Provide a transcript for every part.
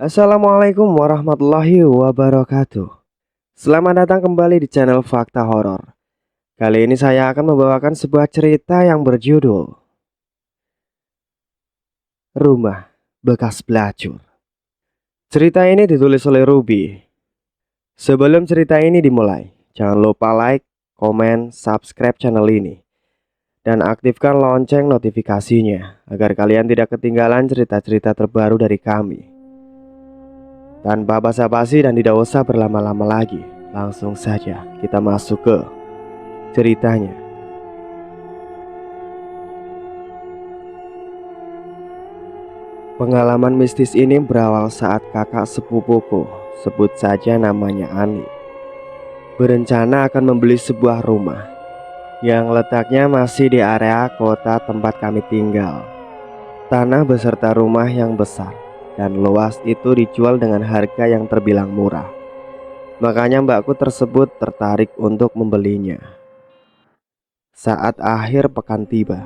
Assalamualaikum warahmatullahi wabarakatuh. Selamat datang kembali di channel Fakta Horor. Kali ini saya akan membawakan sebuah cerita yang berjudul Rumah Bekas Pelacur. Cerita ini ditulis oleh Ruby. Sebelum cerita ini dimulai, jangan lupa like, komen, subscribe channel ini, dan aktifkan lonceng notifikasinya agar kalian tidak ketinggalan cerita-cerita terbaru dari kami. Tanpa basa-basi dan tidak usah berlama-lama lagi, langsung saja kita masuk ke ceritanya. Pengalaman mistis ini berawal saat kakak sepupuku, sebut saja namanya Ani, berencana akan membeli sebuah rumah yang letaknya masih di area kota tempat kami tinggal. Tanah beserta rumah yang besar dan luas itu dijual dengan harga yang terbilang murah. Makanya mbakku tersebut tertarik untuk membelinya. Saat akhir pekan tiba,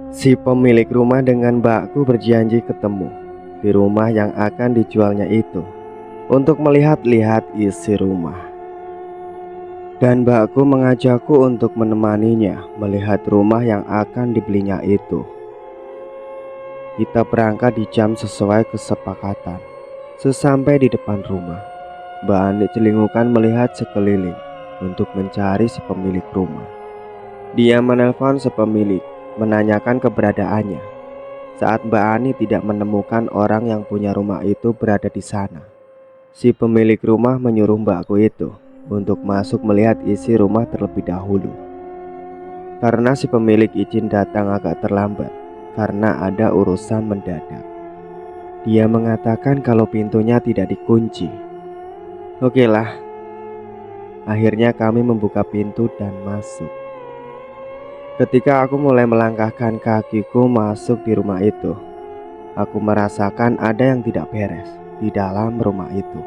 si pemilik rumah dengan mbakku berjanji ketemu di rumah yang akan dijualnya itu untuk melihat-lihat isi rumah. Dan mbakku mengajakku untuk menemaninya melihat rumah yang akan dibelinya itu. Kita berangkat di jam sesuai kesepakatan. Sesampai di depan rumah, Mbak Ani celingukan melihat sekeliling untuk mencari si pemilik rumah. Dia menelpon si pemilik, menanyakan keberadaannya. Saat Mbak Ani tidak menemukan orang yang punya rumah itu berada di sana, si pemilik rumah menyuruh mbakku itu untuk masuk melihat isi rumah terlebih dahulu. Karena si pemilik izin datang agak terlambat karena ada urusan mendadak. Dia mengatakan kalau pintunya tidak dikunci. Oke lah, akhirnya kami membuka pintu dan masuk. Ketika aku mulai melangkahkan kakiku masuk di rumah itu, aku merasakan ada yang tidak beres di dalam rumah itu.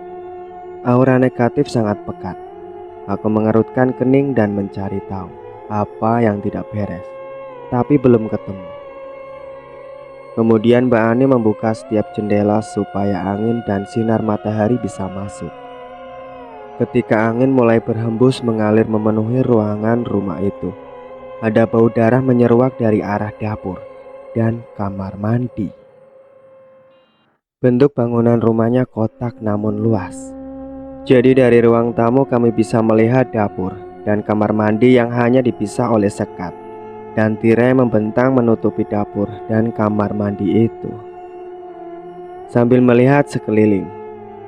Aura negatif sangat pekat. Aku mengerutkan kening dan mencari tahu apa yang tidak beres, tapi belum ketemu. Kemudian Mbak Ani membuka setiap jendela supaya angin dan sinar matahari bisa masuk. Ketika angin mulai berhembus mengalir memenuhi ruangan rumah itu, ada bau darah menyeruak dari arah dapur dan kamar mandi. Bentuk bangunan rumahnya kotak namun luas. Jadi dari ruang tamu kami bisa melihat dapur dan kamar mandi yang hanya dipisah oleh sekat, dan tirai membentang menutupi dapur dan kamar mandi itu. Sambil melihat sekeliling,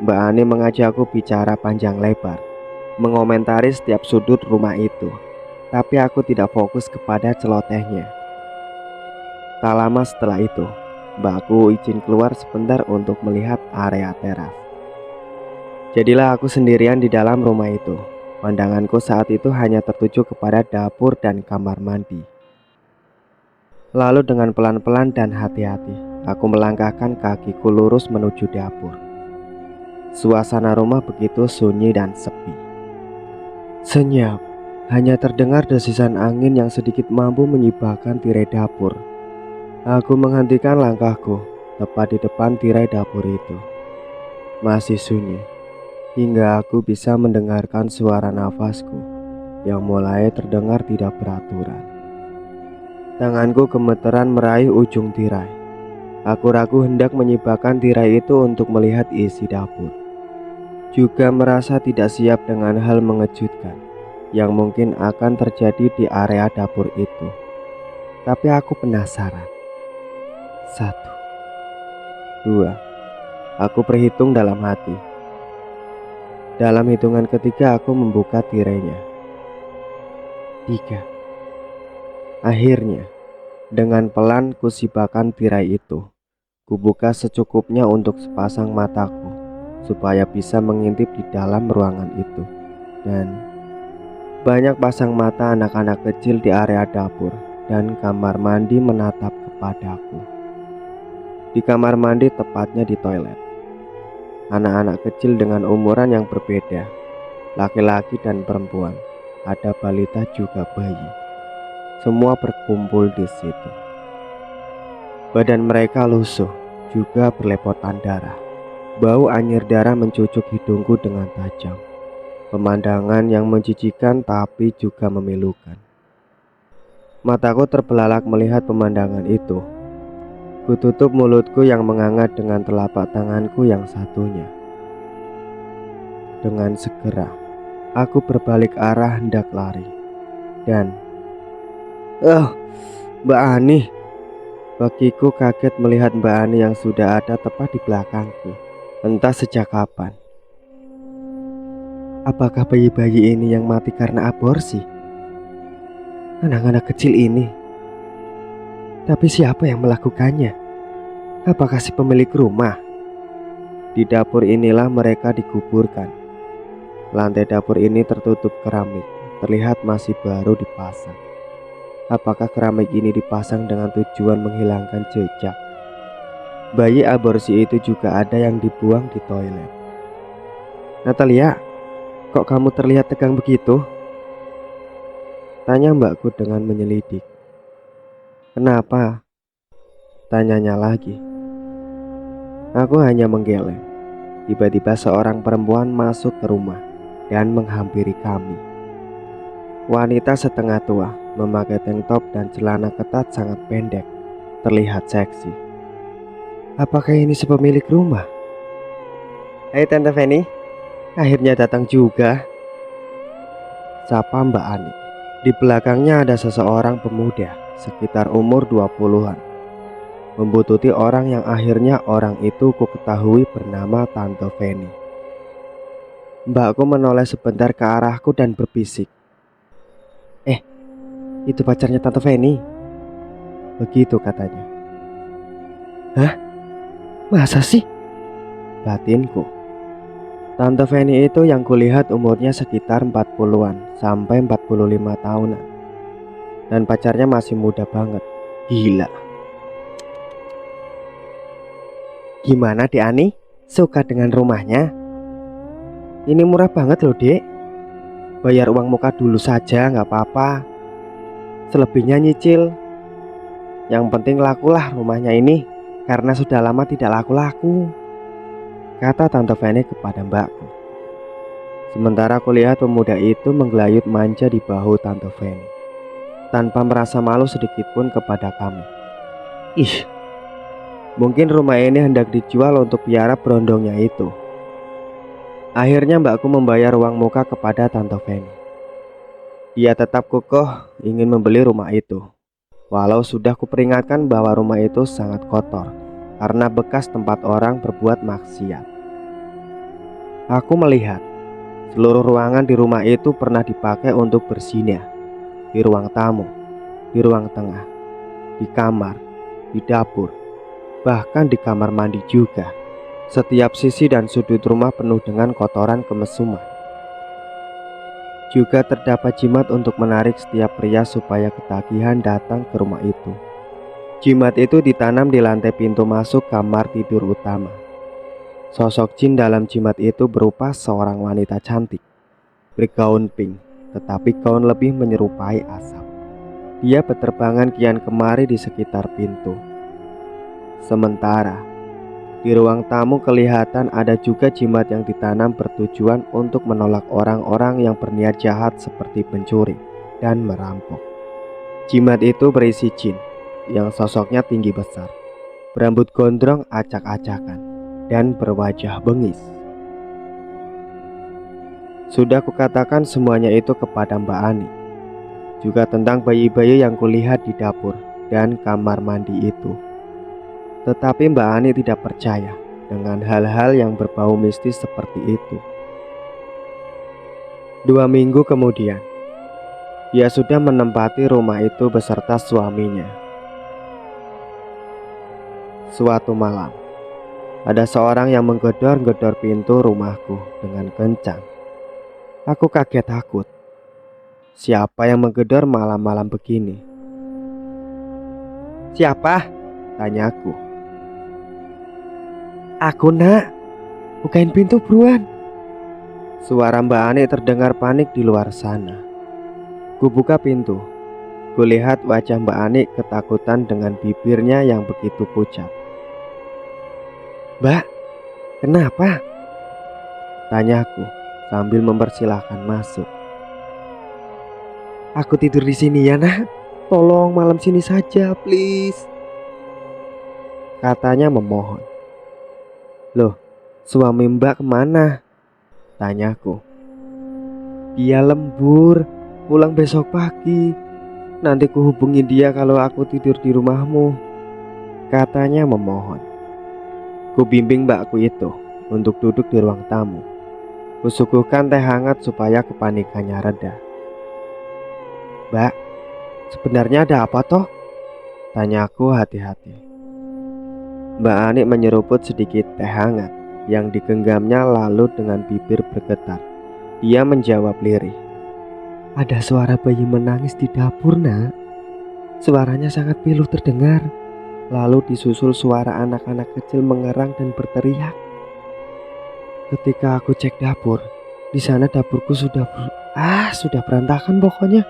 Mbak Ani mengajakku bicara panjang lebar, mengomentari setiap sudut rumah itu. Tapi aku tidak fokus kepada celotehnya. Tak lama setelah itu, mbakku izin keluar sebentar untuk melihat area teras. Jadilah aku sendirian di dalam rumah itu. Pandanganku saat itu hanya tertuju kepada dapur dan kamar mandi. Lalu dengan pelan-pelan dan hati-hati, aku melangkahkan kakiku lurus menuju dapur. Suasana rumah begitu sunyi dan sepi. Senyap, hanya terdengar desisan angin yang sedikit mampu menyibakkan tirai dapur. Aku menghentikan langkahku tepat di depan tirai dapur itu. Masih sunyi, hingga aku bisa mendengarkan suara nafasku yang mulai terdengar tidak beraturan. Tanganku gemeteran meraih ujung tirai. Aku ragu hendak menyibakkan tirai itu untuk melihat isi dapur. Juga merasa tidak siap dengan hal mengejutkan yang mungkin akan terjadi di area dapur itu. Tapi aku penasaran. 1, 2, aku perhitung dalam hati. Dalam hitungan ketiga aku membuka tirainya. 3. Akhirnya, dengan pelan kusibakan tirai itu. Kubuka secukupnya untuk sepasang mataku supaya bisa mengintip di dalam ruangan itu. Dan banyak pasang mata anak-anak kecil di area dapur dan kamar mandi menatap kepadaku. Di kamar mandi, tepatnya di toilet, anak-anak kecil dengan umuran yang berbeda, laki-laki dan perempuan, ada balita juga bayi, semua berkumpul di situ. Badan mereka lusuh, juga berlepotan darah. Bau anyir darah mencucuk hidungku dengan tajam. Pemandangan yang menjijikan tapi juga memilukan. Mataku terbelalak melihat pemandangan itu. Kututup mulutku yang menganga dengan telapak tanganku yang satunya. Dengan segera, aku berbalik arah hendak lari. Dan, Mbak Ani. Bagiku kaget melihat Mbak Ani yang sudah ada tepat di belakangku. Entah sejak kapan. Apakah bayi-bayi ini yang mati karena aborsi? Anak-anak kecil ini. Tapi siapa yang melakukannya? Apakah si pemilik rumah? Di dapur inilah mereka dikuburkan. Lantai dapur ini tertutup keramik, terlihat masih baru dipasang. Apakah keramik ini dipasang dengan tujuan menghilangkan jejak? Bayi aborsi itu juga ada yang dibuang di toilet. Natalia, kok kamu terlihat tegang begitu? Tanya mbakku dengan menyelidik. Kenapa? Tanyanya lagi. Aku hanya menggeleng. Tiba-tiba seorang perempuan masuk ke rumah dan menghampiri kami. Wanita setengah tua, memakai tank top dan celana ketat sangat pendek, terlihat seksi. Apakah ini si pemilik rumah? Hai Tante Feni, akhirnya datang juga. Sapa Mbak Ani. Di belakangnya ada seseorang pemuda, sekitar umur 20-an. Membututi orang yang akhirnya orang itu ku ketahui bernama Tante Feni. Mbakku menoleh sebentar ke arahku dan berbisik. Itu pacarnya Tante Feni. Begitu katanya. Hah? Masa sih? Batinku. Tante Feni itu yang kulihat umurnya sekitar 40-an sampai 45 tahunan. Dan pacarnya masih muda banget. Gila. Gimana Dek Ani? Suka dengan rumahnya? Ini murah banget loh Dek. Bayar uang muka dulu saja gak apa-apa. Selebihnya nyicil. Yang penting lakulah rumahnya ini, karena sudah lama tidak laku-laku, kata Tante Feni kepada mbakku. Sementara aku lihat pemuda itu menggelayut manja di bahu Tante Feni, tanpa merasa malu sedikit pun kepada kami. Ih, mungkin rumah ini hendak dijual untuk piara berondongnya itu. Akhirnya mbakku membayar uang muka kepada Tante Feni. Dia tetap kokoh ingin membeli rumah itu. Walau sudah kuperingatkan bahwa rumah itu sangat kotor karena bekas tempat orang berbuat maksiat. Aku melihat seluruh ruangan di rumah itu pernah dipakai untuk berzinah. Di ruang tamu, di ruang tengah, di kamar, di dapur, bahkan di kamar mandi juga. Setiap sisi dan sudut rumah penuh dengan kotoran kemesuman. Juga terdapat jimat untuk menarik setiap pria supaya ketagihan datang ke rumah itu. Jimat itu ditanam di lantai pintu masuk kamar tidur utama. Sosok jin dalam jimat itu berupa seorang wanita cantik, bergaun pink, tetapi gaun lebih menyerupai asap. Dia berterbangan kian kemari di sekitar pintu. Sementara di ruang tamu kelihatan ada juga jimat yang ditanam bertujuan untuk menolak orang-orang yang berniat jahat seperti pencuri dan merampok. Jimat itu berisi jin yang sosoknya tinggi besar, berambut gondrong acak-acakan, dan berwajah bengis. Sudah kukatakan semuanya itu kepada Mbak Ani, juga tentang bayi-bayi yang kulihat di dapur dan kamar mandi itu. Tetapi Mbak Ani tidak percaya dengan hal-hal yang berbau mistis seperti itu. 2 minggu kemudian, dia sudah menempati rumah itu beserta suaminya. Suatu malam, ada seorang yang menggedor-gedor pintu rumahku dengan kencang. Aku kaget takut. Siapa yang menggedor malam-malam begini? Siapa? Tanyaku. Aku nak, bukain pintu buruan. Suara Mbak Ani terdengar panik di luar sana. Kubuka pintu. Kulihat wajah Mbak Ani ketakutan dengan bibirnya yang begitu pucat. Mbak, Kenapa? Tanyaku sambil mempersilahkan masuk. Aku tidur di sini ya nak. Tolong malam sini saja please. Katanya memohon. Loh, suami mbak kemana? Tanyaku. Dia lembur, pulang besok pagi. Nanti ku hubungi dia kalau aku tidur di rumahmu. Katanya memohon. Ku bimbing mbakku itu untuk duduk di ruang tamu. Kusuguhkan teh hangat supaya kepanikannya reda. Mbak, sebenarnya ada apa toh? Tanyaku hati-hati. Mbak Ani menyeruput sedikit teh hangat yang digenggamnya lalu dengan bibir bergetar. Dia menjawab lirih. Ada suara bayi menangis di dapur nak. Suaranya sangat pilu terdengar. Lalu disusul suara anak-anak kecil mengerang dan berteriak. Ketika aku cek dapur, di sana dapurku sudah berantakan pokoknya.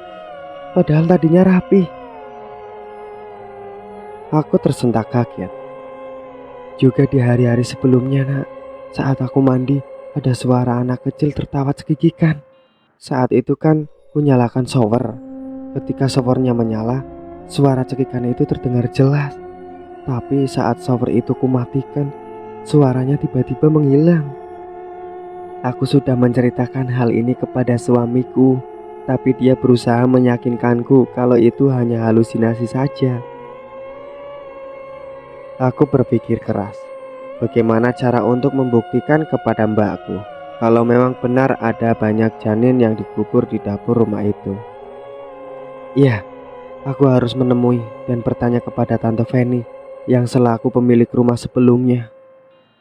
Padahal tadinya rapi. Aku tersentak kaget. Juga di hari-hari sebelumnya nak, saat aku mandi, ada suara anak kecil tertawa cekikikan. Saat itu kan ku nyalakan shower. Ketika showernya menyala, suara cekikan itu terdengar jelas. Tapi saat shower itu ku matikan, suaranya tiba-tiba menghilang. Aku sudah menceritakan hal ini kepada suamiku, tapi dia berusaha meyakinkanku kalau itu hanya halusinasi saja. Aku berpikir keras, bagaimana cara untuk membuktikan kepada mbakku kalau memang benar ada banyak janin yang dikubur di dapur rumah itu. Iya, aku harus menemui dan bertanya kepada Tante Feni yang selaku pemilik rumah sebelumnya.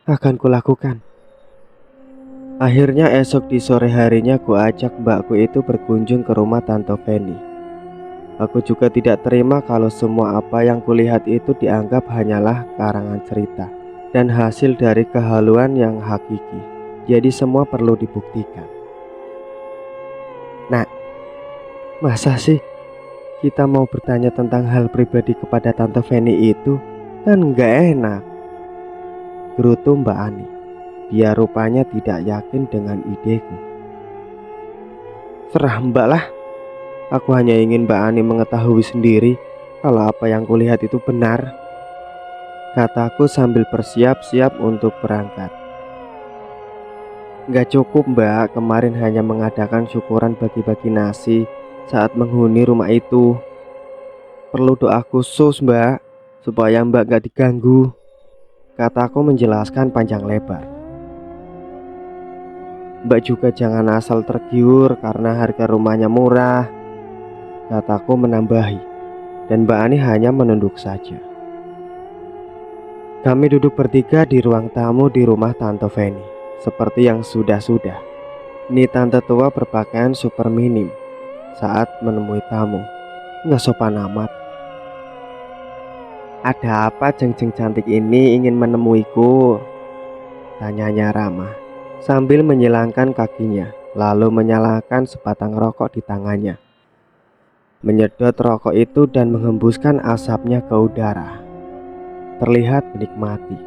Akan kulakukan. Akhirnya esok di sore harinya ku ajak mbakku itu berkunjung ke rumah Tante Feni. Aku juga tidak terima kalau semua apa yang kulihat itu dianggap hanyalah karangan cerita dan hasil dari kehaluan yang hakiki. Jadi semua perlu dibuktikan. Nah, masa sih kita mau bertanya tentang hal pribadi kepada Tante Feni itu? Kan gak enak. Gerutu Mbak Ani. Dia rupanya tidak yakin dengan ideku. Serah mbak lah. Aku hanya ingin Mbak Ani mengetahui sendiri kalau apa yang kulihat itu benar. Kataku sambil bersiap-siap untuk berangkat. Gak cukup mbak, kemarin hanya mengadakan syukuran bagi-bagi nasi saat menghuni rumah itu. Perlu doa khusus mbak, supaya mbak gak diganggu. Kataku menjelaskan panjang lebar. Mbak juga jangan asal tergiur karena harga rumahnya murah. Kataku menambahi, dan Mbak Ani hanya menunduk saja. Kami duduk bertiga di ruang tamu di rumah Tante Feni. Seperti yang sudah-sudah. Ini tante tua berpakaian super minim saat menemui tamu. Nggak sopan amat. Ada apa jeng-jeng cantik ini ingin menemuiku? Tanyanya ramah sambil menyilangkan kakinya, lalu menyalakan sebatang rokok di tangannya. Menyedot rokok itu dan menghembuskan asapnya ke udara. Terlihat menikmati.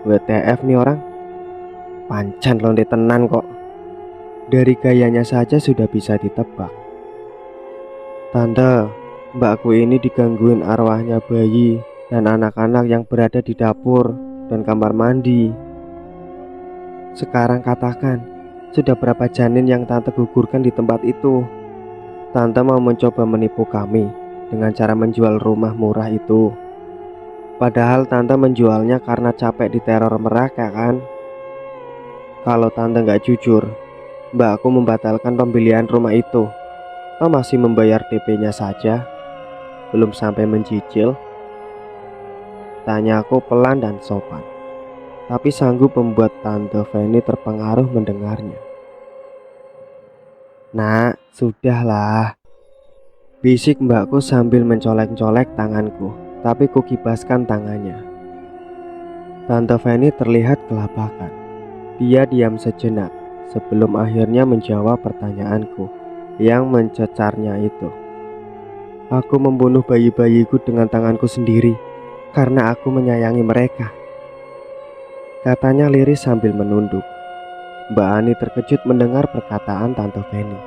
WTF nih orang. Pancen londe tenan kok. Dari gayanya saja sudah bisa ditebak. Tante, mbakku ini digangguin arwahnya bayi dan anak-anak yang berada di dapur dan kamar mandi. Sekarang katakan, sudah berapa janin yang tante gugurkan di tempat itu? Tante mau mencoba menipu kami dengan cara menjual rumah murah itu. Padahal tante menjualnya karena capek diteror mereka kan? Kalau tante gak jujur, mbakku membatalkan pembelian rumah itu. Toh masih membayar DP-nya saja, belum sampai mencicil. Tanyaku pelan dan sopan, tapi sanggup membuat Tante Feni terpengaruh mendengarnya. Nak, sudahlah, bisik mbakku sambil mencolek-colek tanganku, tapi ku kibaskan tangannya. Tante Feni terlihat kelabakan. Dia diam sejenak sebelum akhirnya menjawab pertanyaanku yang mencecarnya itu. Aku membunuh bayi-bayiku dengan tanganku sendiri karena aku menyayangi mereka, katanya lirih sambil menunduk. Mbak Ani terkejut mendengar perkataan Tante Feni.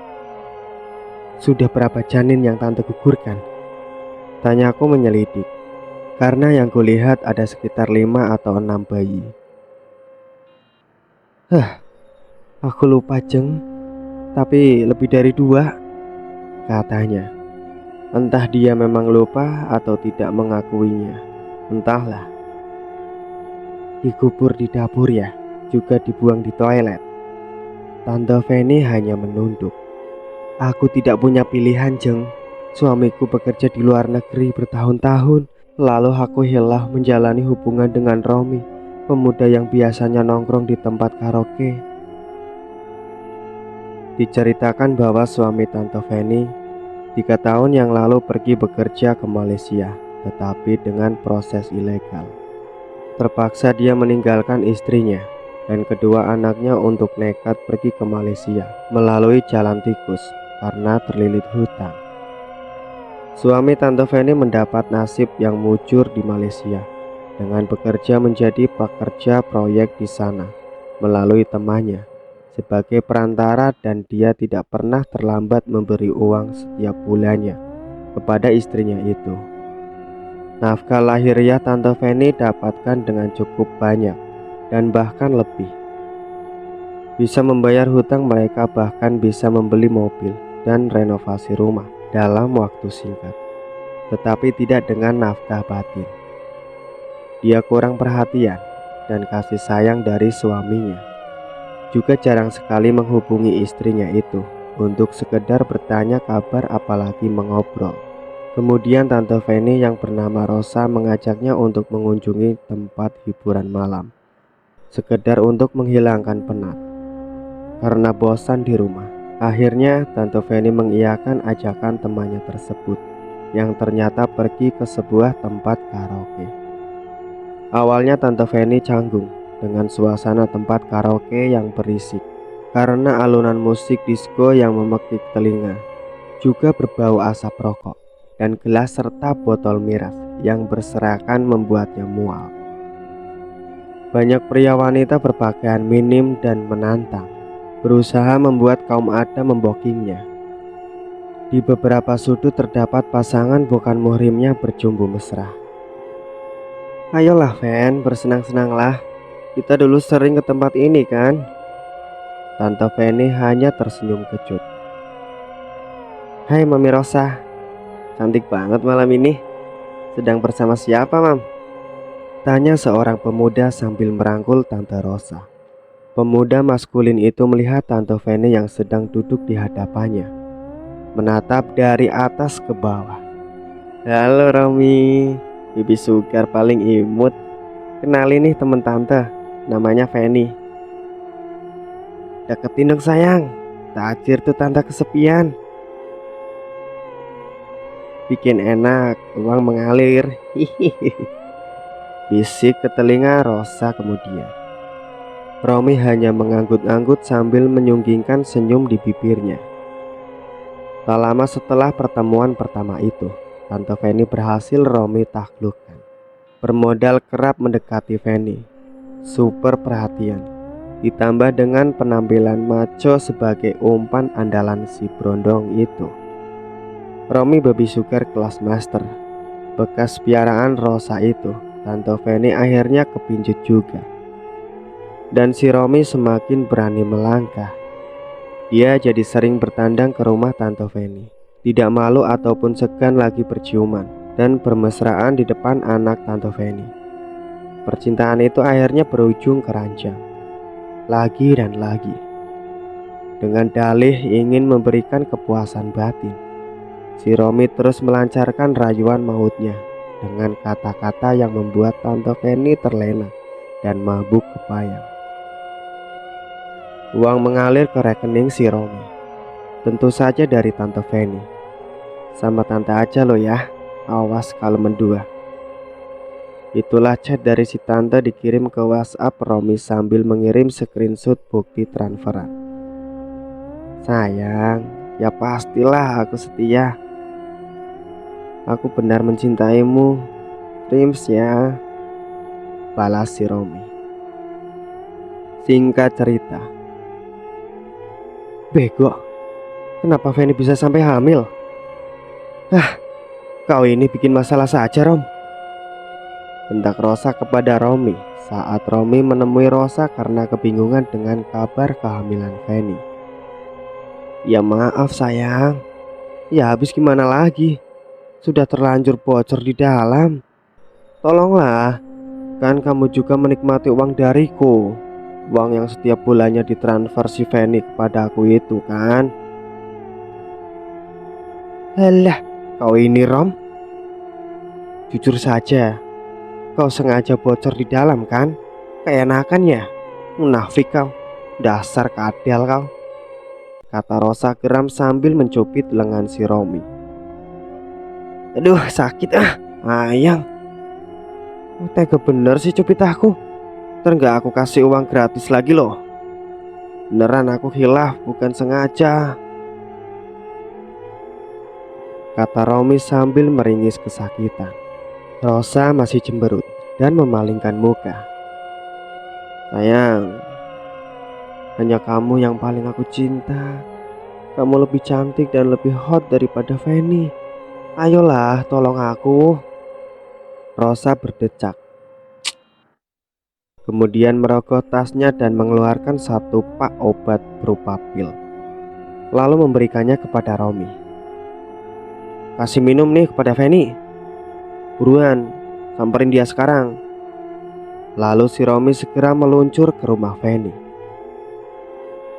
Sudah berapa janin yang Tante gugurkan? Tanyaku menyelidik, karena yang kulihat ada sekitar 5 atau 6 bayi. Aku lupa Jeng, tapi lebih dari 2, katanya. Entah dia memang lupa atau tidak mengakuinya, entahlah. Dikubur di dapur ya, juga dibuang di toilet. Tante Feni hanya menunduk. Aku tidak punya pilihan Jeng. Suamiku bekerja di luar negeri bertahun-tahun. Lalu aku hilah menjalani hubungan dengan Romi, pemuda yang biasanya nongkrong di tempat karaoke. Diceritakan bahwa suami Tante Feni 3 tahun yang lalu pergi bekerja ke Malaysia, tetapi dengan proses ilegal. Terpaksa dia meninggalkan istrinya dan kedua anaknya untuk nekat pergi ke Malaysia melalui jalan tikus karena terlilit hutang. Suami Tante Feni mendapat nasib yang mujur di Malaysia dengan bekerja menjadi pekerja proyek di sana melalui temannya sebagai perantara, dan dia tidak pernah terlambat memberi uang setiap bulannya kepada istrinya itu. Nafkah lahiriah Tante Feni dapatkan dengan cukup banyak dan bahkan lebih. Bisa membayar hutang mereka, bahkan bisa membeli mobil dan renovasi rumah dalam waktu singkat. Tetapi tidak dengan nafkah batin. Dia kurang perhatian dan kasih sayang dari suaminya. Juga jarang sekali menghubungi istrinya itu untuk sekedar bertanya kabar apalagi mengobrol. Kemudian Tante Feni yang bernama Rosa mengajaknya untuk mengunjungi tempat hiburan malam, sekedar untuk menghilangkan penat karena bosan di rumah. Akhirnya Tante Feni mengiyakan ajakan temannya tersebut yang ternyata pergi ke sebuah tempat karaoke. Awalnya Tante Feni canggung dengan suasana tempat karaoke yang berisik karena alunan musik disco yang memekik telinga, juga berbau asap rokok dan gelas serta botol miras yang berserakan membuatnya mual. Banyak pria wanita berpakaian minim dan menantang berusaha membuat kaum ada membokingnya. Di beberapa sudut terdapat pasangan bukan muhrimnya berjumbu mesra. Ayolah Fen, bersenang-senanglah. Kita dulu sering ke tempat ini kan? Tante Feni hanya tersenyum kecut. Hai Mami Rosa, cantik banget malam ini. Sedang bersama siapa Mam? Tanya seorang pemuda sambil merangkul Tante Rosa. Pemuda maskulin itu melihat Tante Feni yang sedang duduk di hadapannya, menatap dari atas ke bawah. Halo Romi, bibi sugar paling imut. Kenalin nih temen Tante, namanya Feni. Deketin dong sayang, tajir tuh Tante kesepian. Bikin enak, uang mengalir. Hihihi. Bisik ke telinga Rosa kemudian. Romi hanya menganggut-anggut sambil menyunggingkan senyum di bibirnya. Tak lama setelah pertemuan pertama itu, Tante Feni berhasil Romi taklukkan. Bermodal kerap mendekati Feni, super perhatian, ditambah dengan penampilan maco sebagai umpan andalan si Brondong itu. Romi baby sugar kelas master, bekas piaraan Rosa itu. Tante Feni akhirnya kepincut juga. Dan si Romi semakin berani melangkah. Dia jadi sering bertandang ke rumah Tante Feni, tidak malu ataupun segan lagi berciuman dan bermesraan di depan anak Tante Feni. Percintaan itu akhirnya berujung keranjang, lagi dan lagi, dengan dalih ingin memberikan kepuasan batin. Si Romi terus melancarkan rayuan mautnya dengan kata-kata yang membuat Tante Feni terlena dan mabuk kepayang. Uang mengalir ke rekening si Romi, tentu saja dari Tante Feni. Sama tante aja lo ya, awas kalau mendua. Itulah chat dari si tante dikirim ke WhatsApp Romi sambil mengirim screenshot bukti transferan. Sayang, ya pastilah aku setia. Aku benar mencintaimu. dreams ya, balas si Romi. Singkat cerita, bego, kenapa Fanny bisa sampai hamil? Kau ini bikin masalah saja, Rom. Bentak Rosa kepada Romi saat Romi menemui Rosa karena kebingungan dengan kabar kehamilan Fanny. Ya maaf sayang, ya habis gimana lagi, sudah terlanjur bocor di dalam. Tolonglah, kan kamu juga menikmati uang dariku, uang yang setiap bulannya ditransfer si Fanny kepada aku itu kan. Alah, kau ini Rom, jujur saja, kau sengaja bocor di dalam kan? Keenakan ya? Munafik kau, dasar kadal kau, kata Rosa geram sambil mencubit lengan si Romi. Aduh sakit ayang. Tega bener sih cubit aku. Nggak aku kasih uang gratis lagi loh. Beneran aku hilaf, bukan sengaja, kata Romi sambil meringis kesakitan. Rosa masih cemberut dan memalingkan muka. Sayang, hanya kamu yang paling aku cinta. Kamu lebih cantik dan lebih hot daripada Fanny. Ayolah tolong aku, Rosa berdecak. Kemudian merogoh tasnya dan mengeluarkan satu pak obat berupa pil, lalu memberikannya kepada Romi. Kasih minum nih kepada Fanny, buruan, samperin dia sekarang. Lalu si Romi segera meluncur ke rumah Fanny.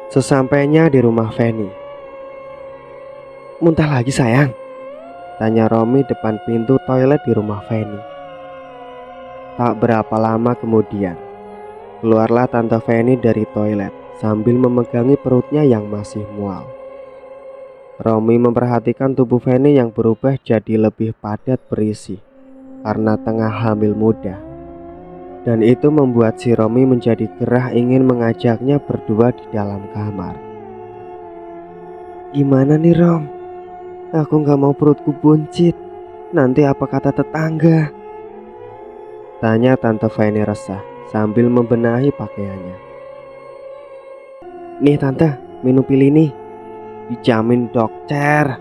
Sesampainya di rumah Fanny, muntah lagi sayang? Tanya Romi depan pintu toilet di rumah Fanny. Tak berapa lama kemudian, keluarlah Tante Fanny dari toilet sambil memegangi perutnya yang masih mual. Romi memperhatikan tubuh Fanny yang berubah jadi lebih padat berisi karena tengah hamil muda. Dan itu membuat si Romi menjadi gerah ingin mengajaknya berdua di dalam kamar. Gimana nih Rom? Aku gak mau perutku buncit, nanti apa kata tetangga? Tanya Tante Fanny resah sambil membenahi pakaiannya. Nih Tante, minum pil ini, dijamin dokter.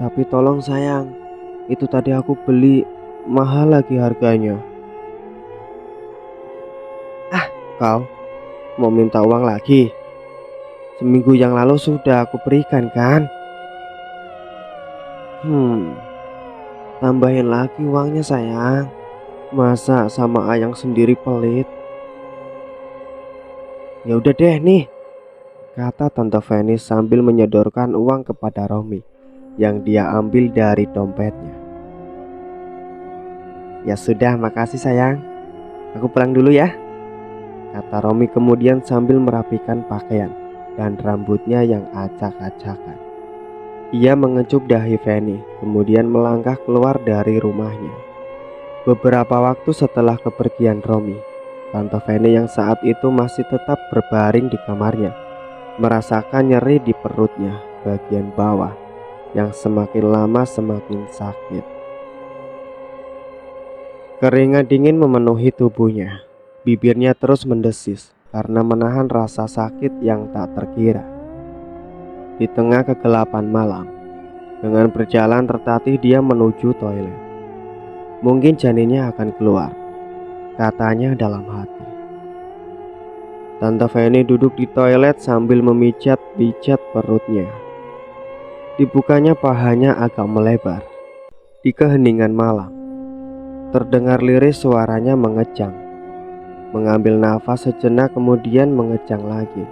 Tapi tolong sayang, itu tadi aku beli, mahal lagi harganya. Kau mau minta uang lagi? Seminggu yang lalu sudah aku berikan kan? Tambahin lagi uangnya sayang. Masa sama ayang sendiri pelit? Ya udah deh nih, kata Tante Fanny sambil menyodorkan uang kepada Romi yang dia ambil dari dompetnya. Ya sudah, makasih sayang. Aku pulang dulu ya, kata Romi kemudian sambil merapikan pakaian dan rambutnya yang acak-acakan. Ia mengecup dahi Fanny, kemudian melangkah keluar dari rumahnya. Beberapa waktu setelah kepergian Romi, Tante Fanny yang saat itu masih tetap berbaring di kamarnya merasakan nyeri di perutnya bagian bawah yang semakin lama semakin sakit. Keringat dingin memenuhi tubuhnya. Bibirnya terus mendesis karena menahan rasa sakit yang tak terkira. Di tengah kegelapan malam, dengan berjalan tertatih dia menuju toilet. Mungkin janinnya akan keluar, katanya dalam hati. Tante Fanny duduk di toilet sambil memijat-pijat perutnya. Dibukanya pahanya agak melebar. Di keheningan malam, terdengar lirih suaranya mengejang. Mengambil nafas sejenak kemudian mengejang lagi.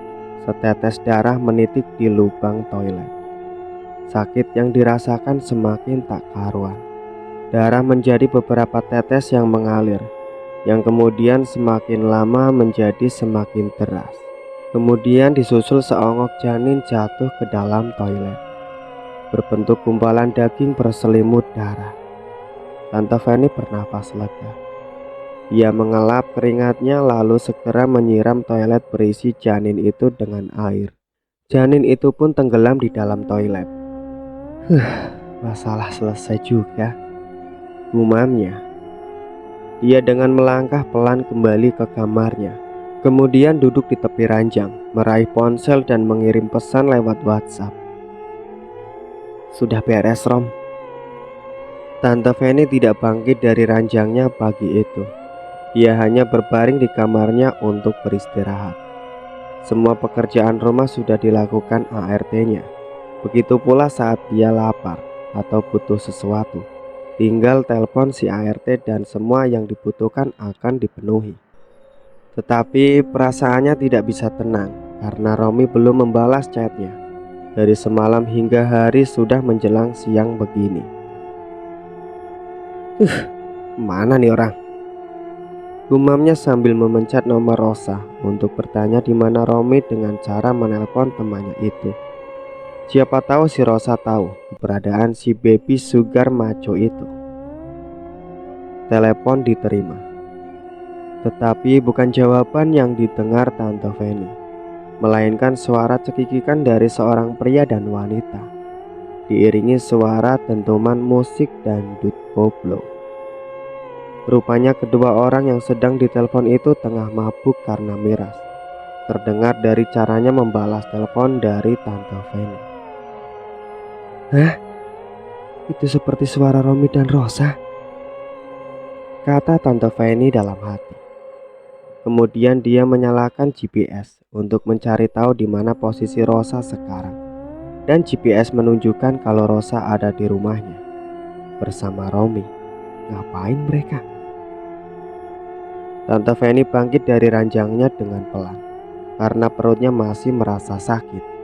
Setetes darah menitik di lubang toilet. Sakit yang dirasakan semakin tak karuan. Darah menjadi beberapa tetes yang mengalir, yang kemudian semakin lama menjadi semakin deras. Kemudian disusul seonggok janin jatuh ke dalam toilet, berbentuk gumpalan daging berselimut darah. Tante Fanny bernafas lega. Ia mengelap keringatnya lalu segera menyiram toilet berisi janin itu dengan air. Janin itu pun tenggelam di dalam toilet. Masalah selesai juga, gumamnya Dia dengan melangkah pelan kembali ke kamarnya. Kemudian duduk di tepi ranjang, meraih ponsel dan mengirim pesan lewat WhatsApp. Sudah beres, Rom. Tante Feni tidak bangkit dari ranjangnya pagi itu. Dia hanya berbaring di kamarnya untuk beristirahat. Semua pekerjaan rumah sudah dilakukan ART-nya. Begitu pula saat dia lapar atau butuh sesuatu. Tinggal telepon si ART dan semua yang dibutuhkan akan dipenuhi. Tetapi perasaannya tidak bisa tenang karena Romi belum membalas chatnya. Dari semalam hingga hari sudah menjelang siang begini. Mana nih orang? Gumamnya sambil memencet nomor Rosa untuk bertanya di mana Romi dengan cara menelpon temannya itu. Siapa tahu si Rosa tahu keberadaan si baby sugar maco itu. Telepon diterima, tetapi bukan jawaban yang didengar Tante Feni, melainkan suara cekikikan dari seorang pria dan wanita, diiringi suara dentuman musik dangdut koplo. Rupanya kedua orang yang sedang ditelepon itu tengah mabuk karena miras. Terdengar dari caranya membalas telepon dari Tante Feni. Hah? Itu seperti suara Romi dan Rosa, kata Tante Feni dalam hati. Kemudian dia menyalakan GPS untuk mencari tahu di mana posisi Rosa sekarang. Dan GPS menunjukkan kalau Rosa ada di rumahnya bersama Romi. Ngapain mereka? Tante Feni bangkit dari ranjangnya dengan pelan karena perutnya masih merasa sakit.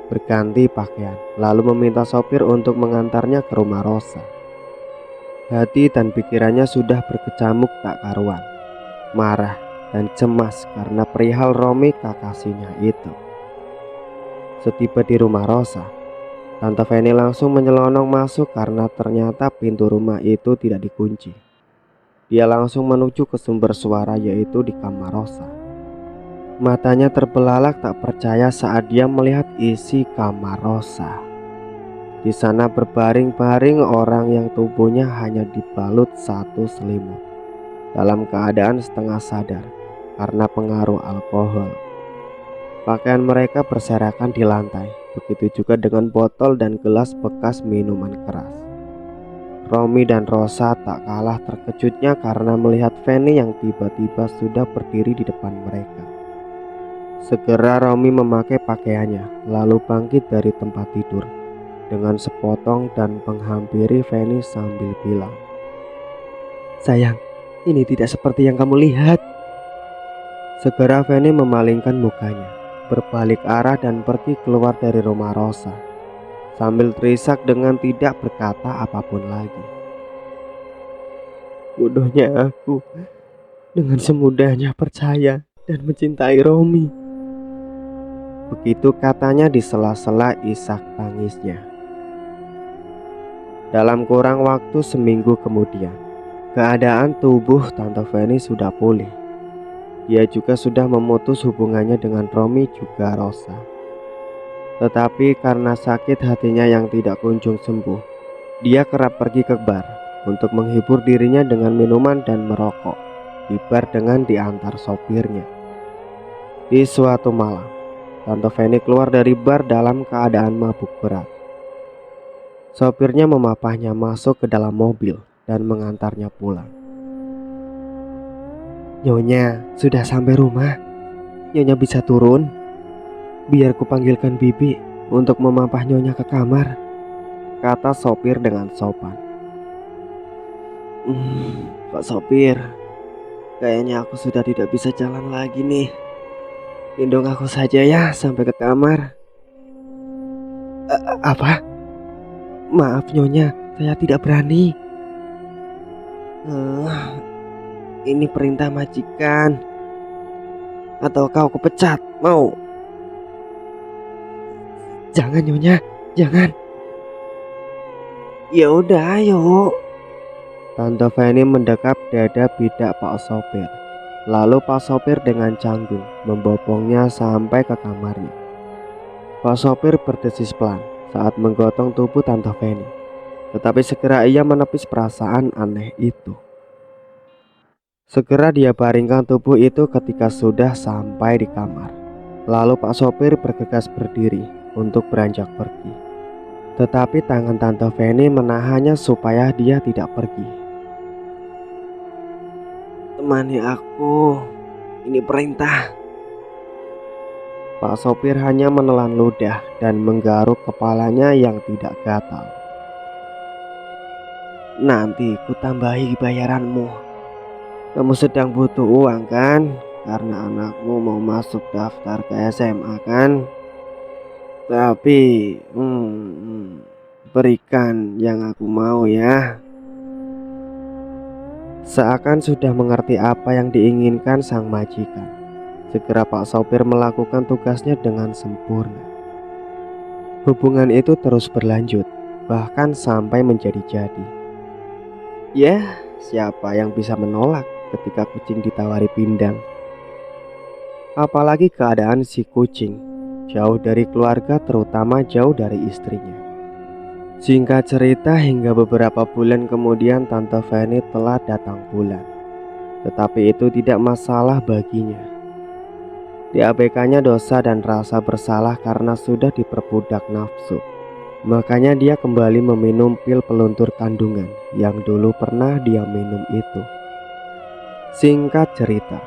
Berganti pakaian, lalu meminta sopir untuk mengantarnya ke rumah Rosa. Hati dan pikirannya sudah berkecamuk tak karuan, marah dan cemas karena perihal Romi kakasinya itu. Setiba di rumah Rosa, Tante Feni langsung menyelonong masuk karena ternyata pintu rumah itu tidak dikunci. Dia langsung menuju ke sumber suara, yaitu di kamar Rosa. Matanya terbelalak tak percaya saat dia melihat isi kamar Rosa. Di sana berbaring-baring orang yang tubuhnya hanya dibalut satu selimut, dalam keadaan setengah sadar karena pengaruh alkohol. Pakaian mereka berserakan di lantai, begitu juga dengan botol dan gelas bekas minuman keras. Romi dan Rosa tak kalah terkejutnya karena melihat Feni yang tiba-tiba sudah berdiri di depan mereka. Segera Romi memakai pakaiannya, lalu bangkit dari tempat tidur dengan sepotong dan menghampiri Feni sambil bilang, "Sayang, ini tidak seperti yang kamu lihat." Segera Feni memalingkan mukanya, berbalik arah dan pergi keluar dari rumah Rosa, sambil terisak dengan tidak berkata apapun lagi. Bodohnya aku, dengan semudahnya percaya dan mencintai Romi. Begitu katanya di sela-sela isak tangisnya. Dalam kurang waktu seminggu kemudian, keadaan tubuh Tante Feni sudah pulih. Dia juga sudah memutus hubungannya dengan Romi juga Rosa. Tetapi karena sakit hatinya yang tidak kunjung sembuh, dia kerap pergi ke bar untuk menghibur dirinya dengan minuman dan merokok di bar dengan diantar sopirnya. Di suatu malam, Tante Feni keluar dari bar dalam keadaan mabuk berat. Sopirnya memapahnya masuk ke dalam mobil dan mengantarnya pulang. "Nyonya, sudah sampai rumah. Nyonya bisa turun? Biar kupanggilkan Bibi untuk memapah Nyonya ke kamar," kata sopir dengan sopan. Pak sopir, kayaknya aku sudah tidak bisa jalan lagi nih. Gendong aku saja ya sampai ke kamar." Apa? Maaf Nyonya, saya tidak berani. Ini perintah majikan. Atau kau kupecat, mau? Jangan Nyonya, jangan. Ya udah, ayo. Tante Feni mendekap dada bidak Pak Sopir. Lalu Pak Sopir dengan canggung membopongnya sampai ke kamarnya. Pak Sopir berdesis pelan saat menggotong tubuh Tante Feni, tetapi segera ia menepis perasaan aneh itu. Segera dia baringkan tubuh itu ketika sudah sampai di kamar. Lalu Pak sopir bergegas berdiri untuk beranjak pergi. Tetapi tangan Tante Feni menahannya supaya dia tidak pergi. "Temani aku, ini perintah." Pak sopir hanya menelan ludah dan menggaruk kepalanya yang tidak gatal. "Nanti ku tambahi bayaranmu. Kamu sedang butuh uang kan? Karena anakmu mau masuk daftar ke SMA kan? Tapi berikan yang aku mau ya." Seakan sudah mengerti apa yang diinginkan sang majikan, segera Pak sopir melakukan tugasnya dengan sempurna. Hubungan itu terus berlanjut, bahkan sampai menjadi-jadi. Ya, siapa yang bisa menolak ketika kucing ditawari pindang? Apalagi keadaan si kucing jauh dari keluarga, terutama jauh dari istrinya. Singkat cerita, hingga beberapa bulan kemudian Tante Feni telah datang bulan. Tetapi itu tidak masalah baginya. Diabaikannya dosa dan rasa bersalah karena sudah diperbudak nafsu. Makanya dia kembali meminum pil peluntur kandungan yang dulu pernah dia minum itu. Singkat cerita,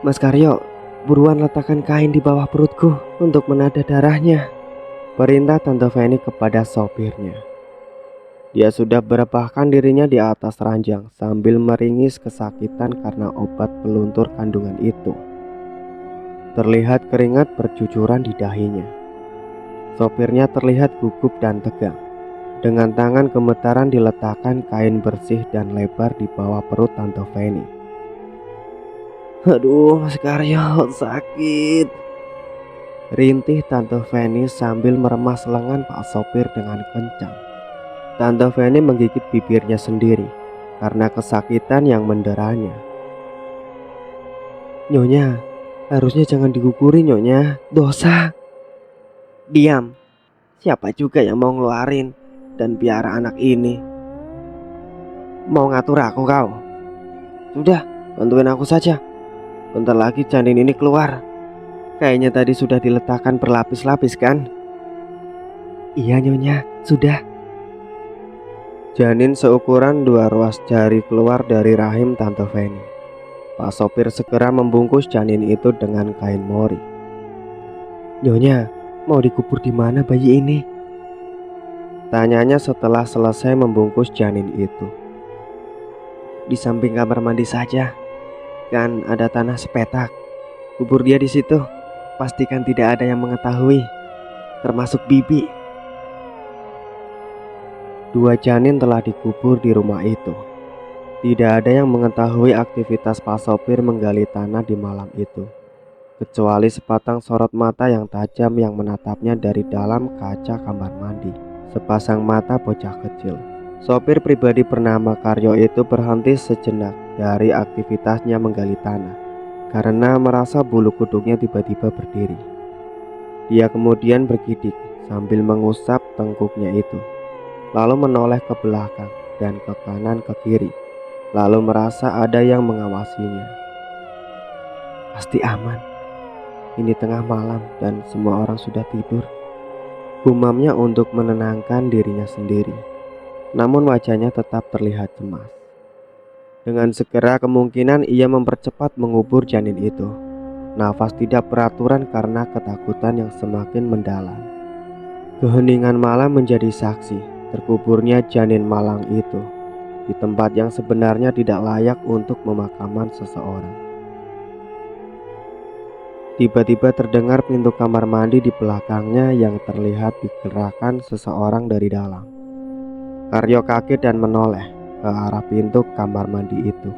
"Mas Karyo, buruan letakkan kain di bawah perutku untuk menada darahnya," perintah Tante Feni kepada sopirnya. Dia sudah merebahkan dirinya di atas ranjang sambil meringis kesakitan karena obat peluntur kandungan itu. Terlihat keringat bercucuran di dahinya. Sopirnya terlihat gugup dan tegang. Dengan tangan gemetaran diletakkan kain bersih dan lebar di bawah perut Tante Feni. "Aduh, Mas Karyo, sakit," rintih Tante Feni sambil meremas lengan Pak sopir dengan kencang. Tante Feni menggigit bibirnya sendiri karena kesakitan yang menderanya. "Nyonya, harusnya jangan diguguri Nyonya, dosa." "Diam, siapa juga yang mau ngeluarin dan piara anak ini? Mau ngatur aku kau? Sudah, bantuin aku saja. Bentar lagi janin ini keluar. Kayaknya tadi sudah diletakkan berlapis-lapis kan?" "Iya Nyonya, sudah." Janin seukuran 2 ruas jari keluar dari rahim Tante Feni. Pak sopir segera membungkus janin itu dengan kain mori. "Nyonya, mau dikubur di mana bayi ini?" tanyanya setelah selesai membungkus janin itu. "Di samping kamar mandi saja. Kan ada tanah sepetak. Kubur dia di situ. Pastikan tidak ada yang mengetahui, termasuk bibi." 2 janin telah dikubur di rumah itu. Tidak ada yang mengetahui aktivitas Pak sopir menggali tanah di malam itu, kecuali sepasang sorot mata yang tajam yang menatapnya dari dalam kaca kamar mandi. Sepasang mata bocah kecil. Sopir pribadi bernama Karyo itu berhenti sejenak dari aktivitasnya menggali tanah karena merasa bulu kuduknya tiba-tiba berdiri. Dia kemudian bergidik sambil mengusap tengkuknya itu, lalu menoleh ke belakang dan ke kanan ke kiri, lalu merasa ada yang mengawasinya. "Pasti aman. Ini tengah malam dan semua orang sudah tidur," gumamnya untuk menenangkan dirinya sendiri. Namun wajahnya tetap terlihat cemas. Dengan segera kemungkinan ia mempercepat mengubur janin itu. Nafas tidak beraturan karena ketakutan yang semakin mendalam. Keheningan malam menjadi saksi terkuburnya janin malang itu di tempat yang sebenarnya tidak layak untuk pemakaman seseorang. Tiba-tiba terdengar pintu kamar mandi di belakangnya yang terlihat digerakkan seseorang dari dalam. Karyo kaget dan menoleh ke arah pintu kamar mandi itu.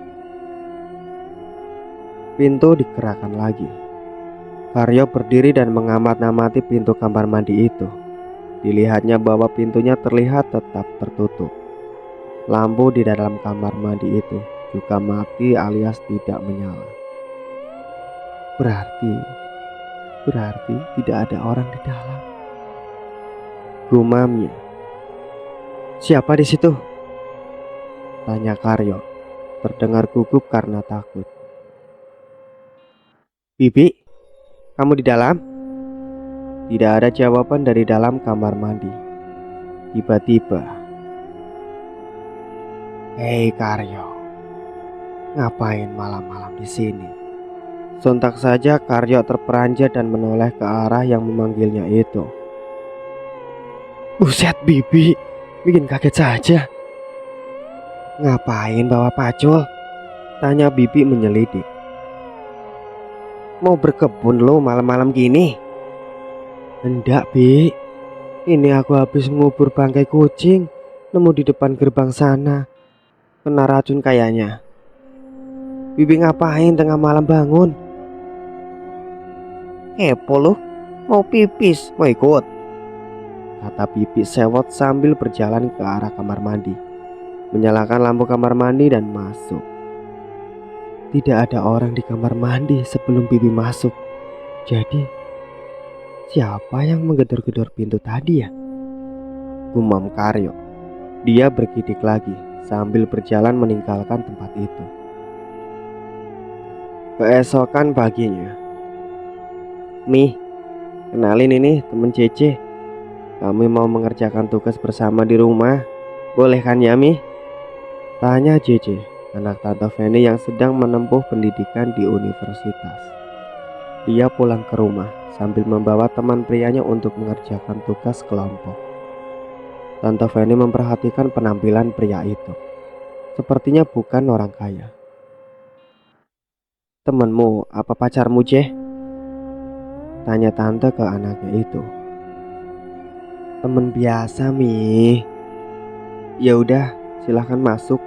Pintu digerakkan lagi. Karyo berdiri dan mengamat-amati pintu kamar mandi itu. Dilihatnya bahwa pintunya terlihat tetap tertutup. Lampu di dalam kamar mandi itu juga mati alias tidak menyala. Berarti tidak ada orang di dalam, gumamnya. "Siapa di situ?" tanya Karyo. terdengar gugup karena takut. "Bibi, kamu di dalam?" Tidak ada jawaban dari dalam kamar mandi. Tiba-tiba, "Hei Karyo, ngapain malam-malam di sini?" Sontak saja Karyo terperanjat dan menoleh ke arah yang memanggilnya itu. "Buset Bibi, bikin kaget saja." "Ngapain bawa pacul?" tanya Bibi menyelidik. "Mau berkebun lo malam-malam gini?" "Hendak Bi, ini aku habis ngubur bangkai kucing, nemu di depan gerbang sana. Kena racun kayaknya." "Bibi ngapain tengah malam bangun?" "Kepo lu, mau pipis, mau ikut?" kata Bibi sewot sambil berjalan ke arah kamar mandi, menyalakan lampu kamar mandi dan masuk. Tidak ada orang di kamar mandi sebelum Bibi masuk. Jadi, siapa yang menggedor-gedor pintu tadi ya? Gumam Karyo. Dia bergidik lagi sambil berjalan meninggalkan tempat itu. Keesokan paginya, "Mi, kenalin ini temen Cece. Kami mau mengerjakan tugas bersama di rumah. Boleh kan ya Mi?" tanya Cece, anak Tante Feni yang sedang menempuh pendidikan di universitas. Dia pulang ke rumah sambil membawa teman prianya untuk mengerjakan tugas kelompok. Tante Feni memperhatikan penampilan pria itu. Sepertinya bukan orang kaya. "Temenmu apa pacarmu, Ceh?" tanya tante ke anaknya itu. "Temen biasa, Mi." "Ya udah, silahkan masuk.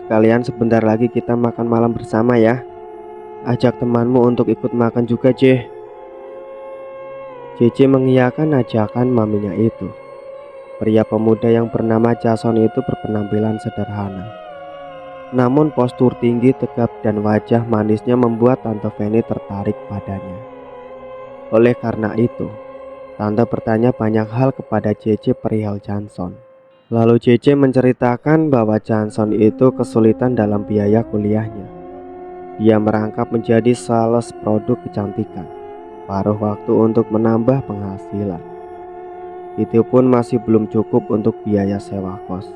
Sekalian sebentar lagi kita makan malam bersama ya. Ajak temanmu untuk ikut makan juga, Ceh." Cece mengiyakan ajakan maminya itu. Pria pemuda yang bernama Jason itu berpenampilan sederhana, namun postur tinggi, tegap, dan wajah manisnya membuat Tante Feni tertarik padanya. Oleh karena itu, Tante bertanya banyak hal kepada Cece perihal Jason. Lalu Cece menceritakan bahwa Jason itu kesulitan dalam biaya kuliahnya. Dia merangkap menjadi sales produk kecantikan, paruh waktu untuk menambah penghasilan. Itu pun masih belum cukup untuk biaya sewa kos.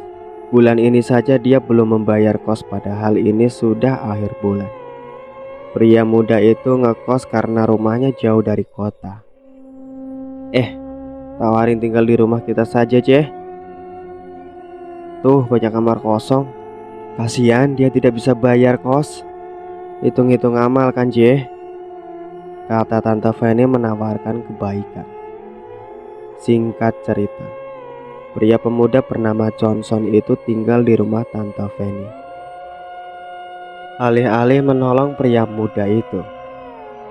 Bulan ini saja dia belum membayar kos, padahal ini sudah akhir bulan. Pria muda itu ngekos karena rumahnya jauh dari kota. Tawarin tinggal di rumah kita saja, Ceh. Tuh banyak kamar kosong. Kasihan dia tidak bisa bayar kos. Hitung-hitung amal kan, Ceh?" kata Tante Feni menawarkan kebaikan. Singkat cerita, pria pemuda bernama Johnson itu tinggal di rumah Tante Feni. Alih-alih menolong pria muda itu,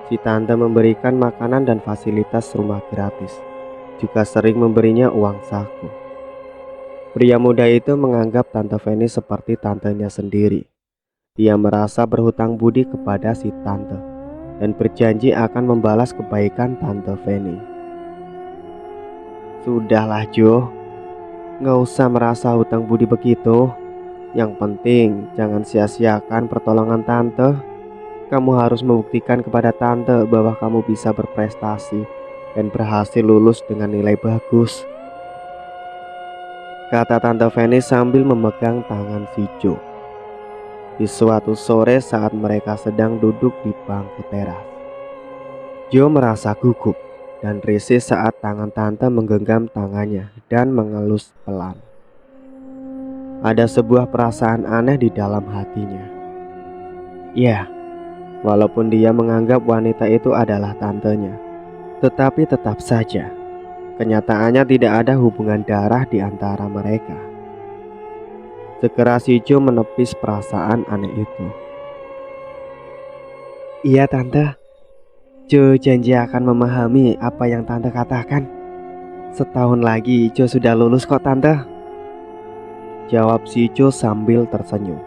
si tante memberikan makanan dan fasilitas rumah gratis, juga sering memberinya uang saku. Pria muda itu menganggap Tante Feni seperti tantenya sendiri. Dia merasa berhutang budi kepada si tante dan berjanji akan membalas kebaikan Tante Feni. "Sudahlah Jo, nggak usah merasa hutang budi begitu. Yang penting jangan sia-siakan pertolongan tante. Kamu harus membuktikan kepada tante bahwa kamu bisa berprestasi dan berhasil lulus dengan nilai bagus," kata Tante Feni sambil memegang tangan si Jo. Di suatu sore saat mereka sedang duduk di bangku teras, Jo merasa gugup dan risih saat tangan tante menggenggam tangannya dan mengelus pelan. Ada sebuah perasaan aneh di dalam hatinya. Ya, walaupun dia menganggap wanita itu adalah tantenya, tetapi tetap saja kenyataannya tidak ada hubungan darah di antara mereka. Segera si Jo menepis perasaan aneh itu. "Iya tante, Jo janji akan memahami apa yang tante katakan. Setahun lagi Jo sudah lulus kok tante," jawab si Jo sambil tersenyum.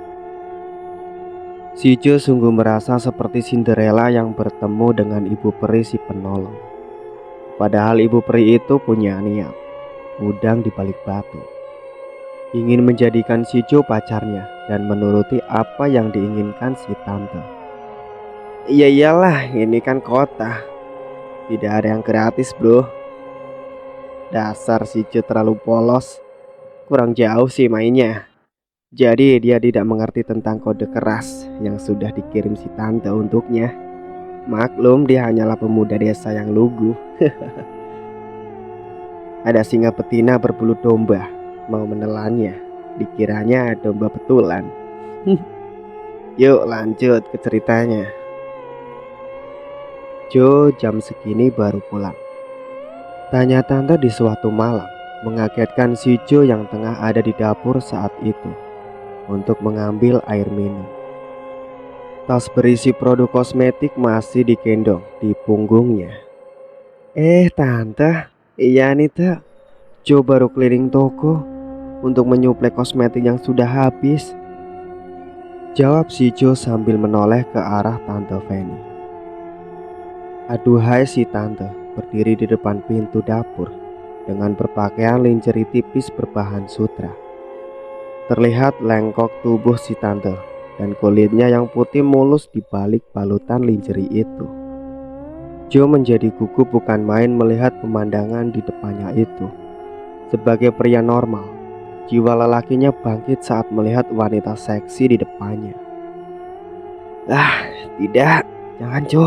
Si Jo sungguh merasa seperti Cinderella yang bertemu dengan ibu peri si penolong. Padahal ibu peri itu punya niat, udang di balik batu. ingin menjadikan si Jo pacarnya dan menuruti apa yang diinginkan si tante. Iya iyalah, ini kan kota, tidak ada yang gratis bro. Dasar si Jo terlalu polos, kurang jauh sih mainnya. Jadi dia tidak mengerti tentang kode keras yang sudah dikirim si tante untuknya. Maklum dia hanyalah pemuda desa yang lugu. Ada singa betina berbulu domba mau menelannya. Dikiranya domba betulan. Yuk lanjut ke ceritanya. Jo jam segini baru pulang. Tanya tante di suatu malam, mengagetkan si Jo yang tengah ada di dapur saat itu untuk mengambil air minum. Tas berisi produk kosmetik masih digendong di punggungnya. Tante, iya nih tuh, Jo baru keliling toko untuk menyuplai kosmetik yang sudah habis, jawab si Jo sambil menoleh ke arah Tante Feni. Aduhai si tante berdiri di depan pintu dapur dengan berpakaian lingerie tipis berbahan sutra. Terlihat lengkok tubuh si tante dan kulitnya yang putih mulus di balik balutan lingerie itu. Jo menjadi gugup bukan main melihat pemandangan di depannya itu. Sebagai pria normal, jiwa lelakinya bangkit saat melihat wanita seksi di depannya. Tidak, jangan Jo.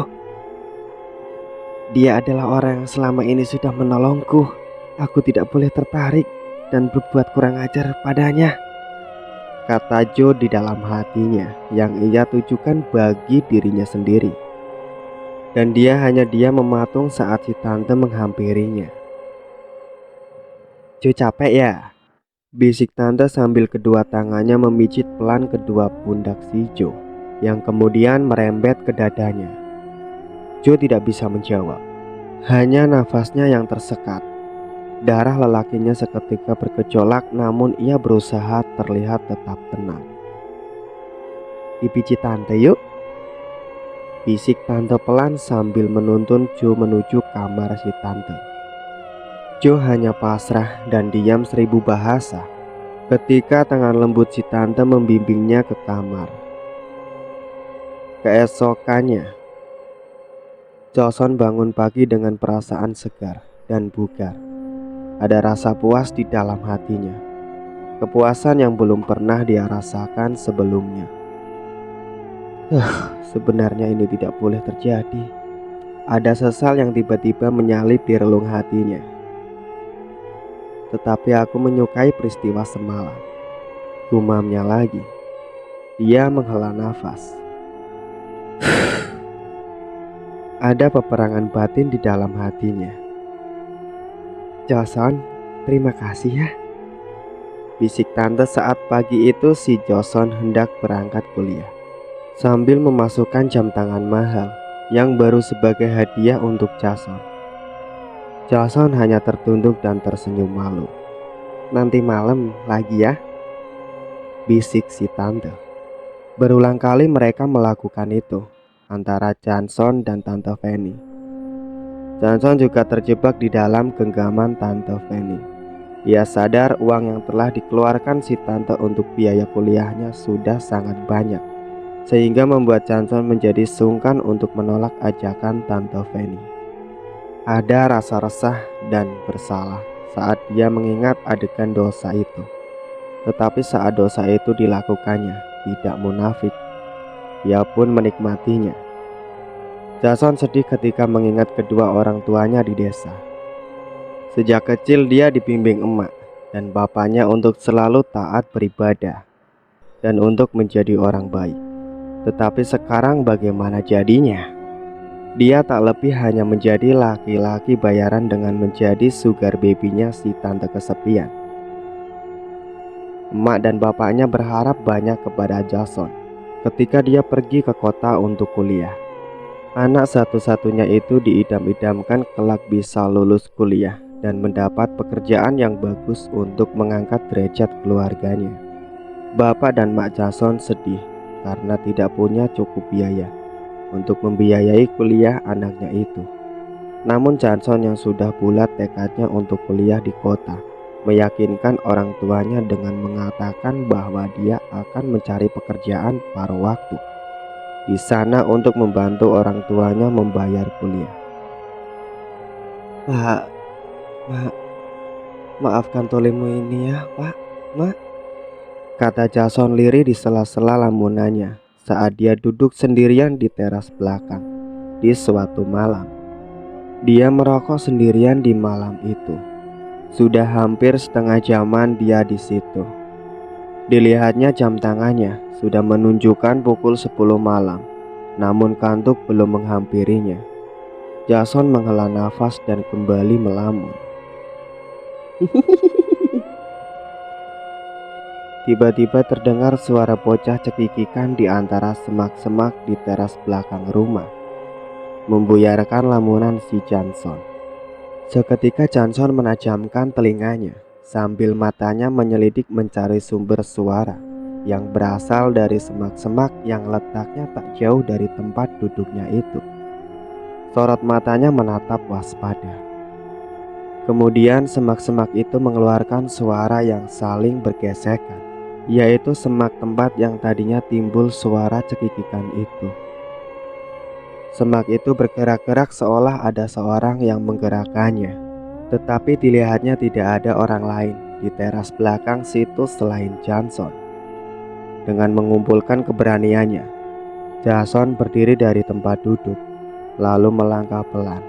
Dia adalah orang yang selama ini sudah menolongku. Aku tidak boleh tertarik dan berbuat kurang ajar padanya, kata Jo di dalam hatinya yang ia tujukan bagi dirinya sendiri. Dan dia hanya diam mematung saat si tante menghampirinya. Jo capek ya? Bisik tante sambil kedua tangannya memijit pelan kedua pundak si Jo yang kemudian merembet ke dadanya. Jo tidak bisa menjawab. Hanya nafasnya yang tersekat. Darah lelakinya seketika bergejolak, namun ia berusaha terlihat tetap tenang. Dipijit tante yuk, bisik tante pelan sambil menuntun Jo menuju kamar si tante. Jo hanya pasrah dan diam 1000 bahasa ketika tangan lembut si tante membimbingnya ke kamar. Keesokannya, Joseon bangun pagi dengan perasaan segar dan bugar. Ada rasa puas di dalam hatinya, kepuasan yang belum pernah dia rasakan sebelumnya. Sebenarnya ini tidak boleh terjadi. Ada sesal yang tiba-tiba menyalip di relung hatinya. Tetapi aku menyukai peristiwa semalam, gumamnya lagi. Dia menghela nafas. Ada peperangan batin di dalam hatinya. Joseon, terima kasih ya, bisik tante saat pagi itu si Joseon hendak berangkat kuliah, sambil memasukkan jam tangan mahal yang baru sebagai hadiah untuk Joseon. Joseon hanya tertunduk dan tersenyum malu. Nanti malam lagi ya, bisik si tante. Berulang kali mereka melakukan itu antara Joseon dan Tante Feni. Joseon juga terjebak di dalam genggaman Tante Feni. Dia sadar uang yang telah dikeluarkan si tante untuk biaya kuliahnya sudah sangat banyak, sehingga membuat Joseon menjadi sungkan untuk menolak ajakan Tante Feni. Ada rasa resah dan bersalah saat dia mengingat adegan dosa itu. Tetapi saat dosa itu dilakukannya tidak munafik, ia pun menikmatinya. Joseon sedih ketika mengingat kedua orang tuanya di desa. Sejak kecil dia dibimbing emak dan bapaknya untuk selalu taat beribadah dan untuk menjadi orang baik. Tetapi sekarang bagaimana jadinya? Dia tak lebih hanya menjadi laki-laki bayaran dengan menjadi sugar baby-nya si tante kesepian. Emak dan bapaknya berharap banyak kepada Joseon ketika dia pergi ke kota untuk kuliah. Anak satu-satunya itu diidam-idamkan kelak bisa lulus kuliah dan mendapat pekerjaan yang bagus untuk mengangkat derajat keluarganya. Bapak dan Mak Joseon sedih karena tidak punya cukup biaya untuk membiayai kuliah anaknya itu. Namun Joseon yang sudah bulat tekadnya untuk kuliah di kota meyakinkan orang tuanya dengan mengatakan bahwa dia akan mencari pekerjaan paruh waktu di sana untuk membantu orang tuanya membayar kuliah. Pak, maafkan tolimu ini ya, Pak, Mak, kata Jason lirih di sela-sela lamunannya saat dia duduk sendirian di teras belakang di suatu malam. Dia merokok sendirian di malam itu. Sudah hampir setengah jaman dia di situ. Dilihatnya jam tangannya sudah menunjukkan pukul 10 malam, namun kantuk belum menghampirinya. Jason menghela nafas dan kembali melamun. Tiba-tiba terdengar suara bocah cekikikan di antara semak-semak di teras belakang rumah, membuyarkan lamunan si Johnson. Seketika Johnson menajamkan telinganya sambil matanya menyelidik mencari sumber suara yang berasal dari semak-semak yang letaknya tak jauh dari tempat duduknya itu. Sorot matanya menatap waspada. Kemudian semak-semak itu mengeluarkan suara yang saling bergesekan, yaitu semak tempat yang tadinya timbul suara cekikikan itu. Semak itu bergerak-gerak seolah ada seorang yang menggerakkannya, tetapi dilihatnya tidak ada orang lain di teras belakang situ selain Johnson. Dengan mengumpulkan keberaniannya, Jason berdiri dari tempat duduk, lalu melangkah pelan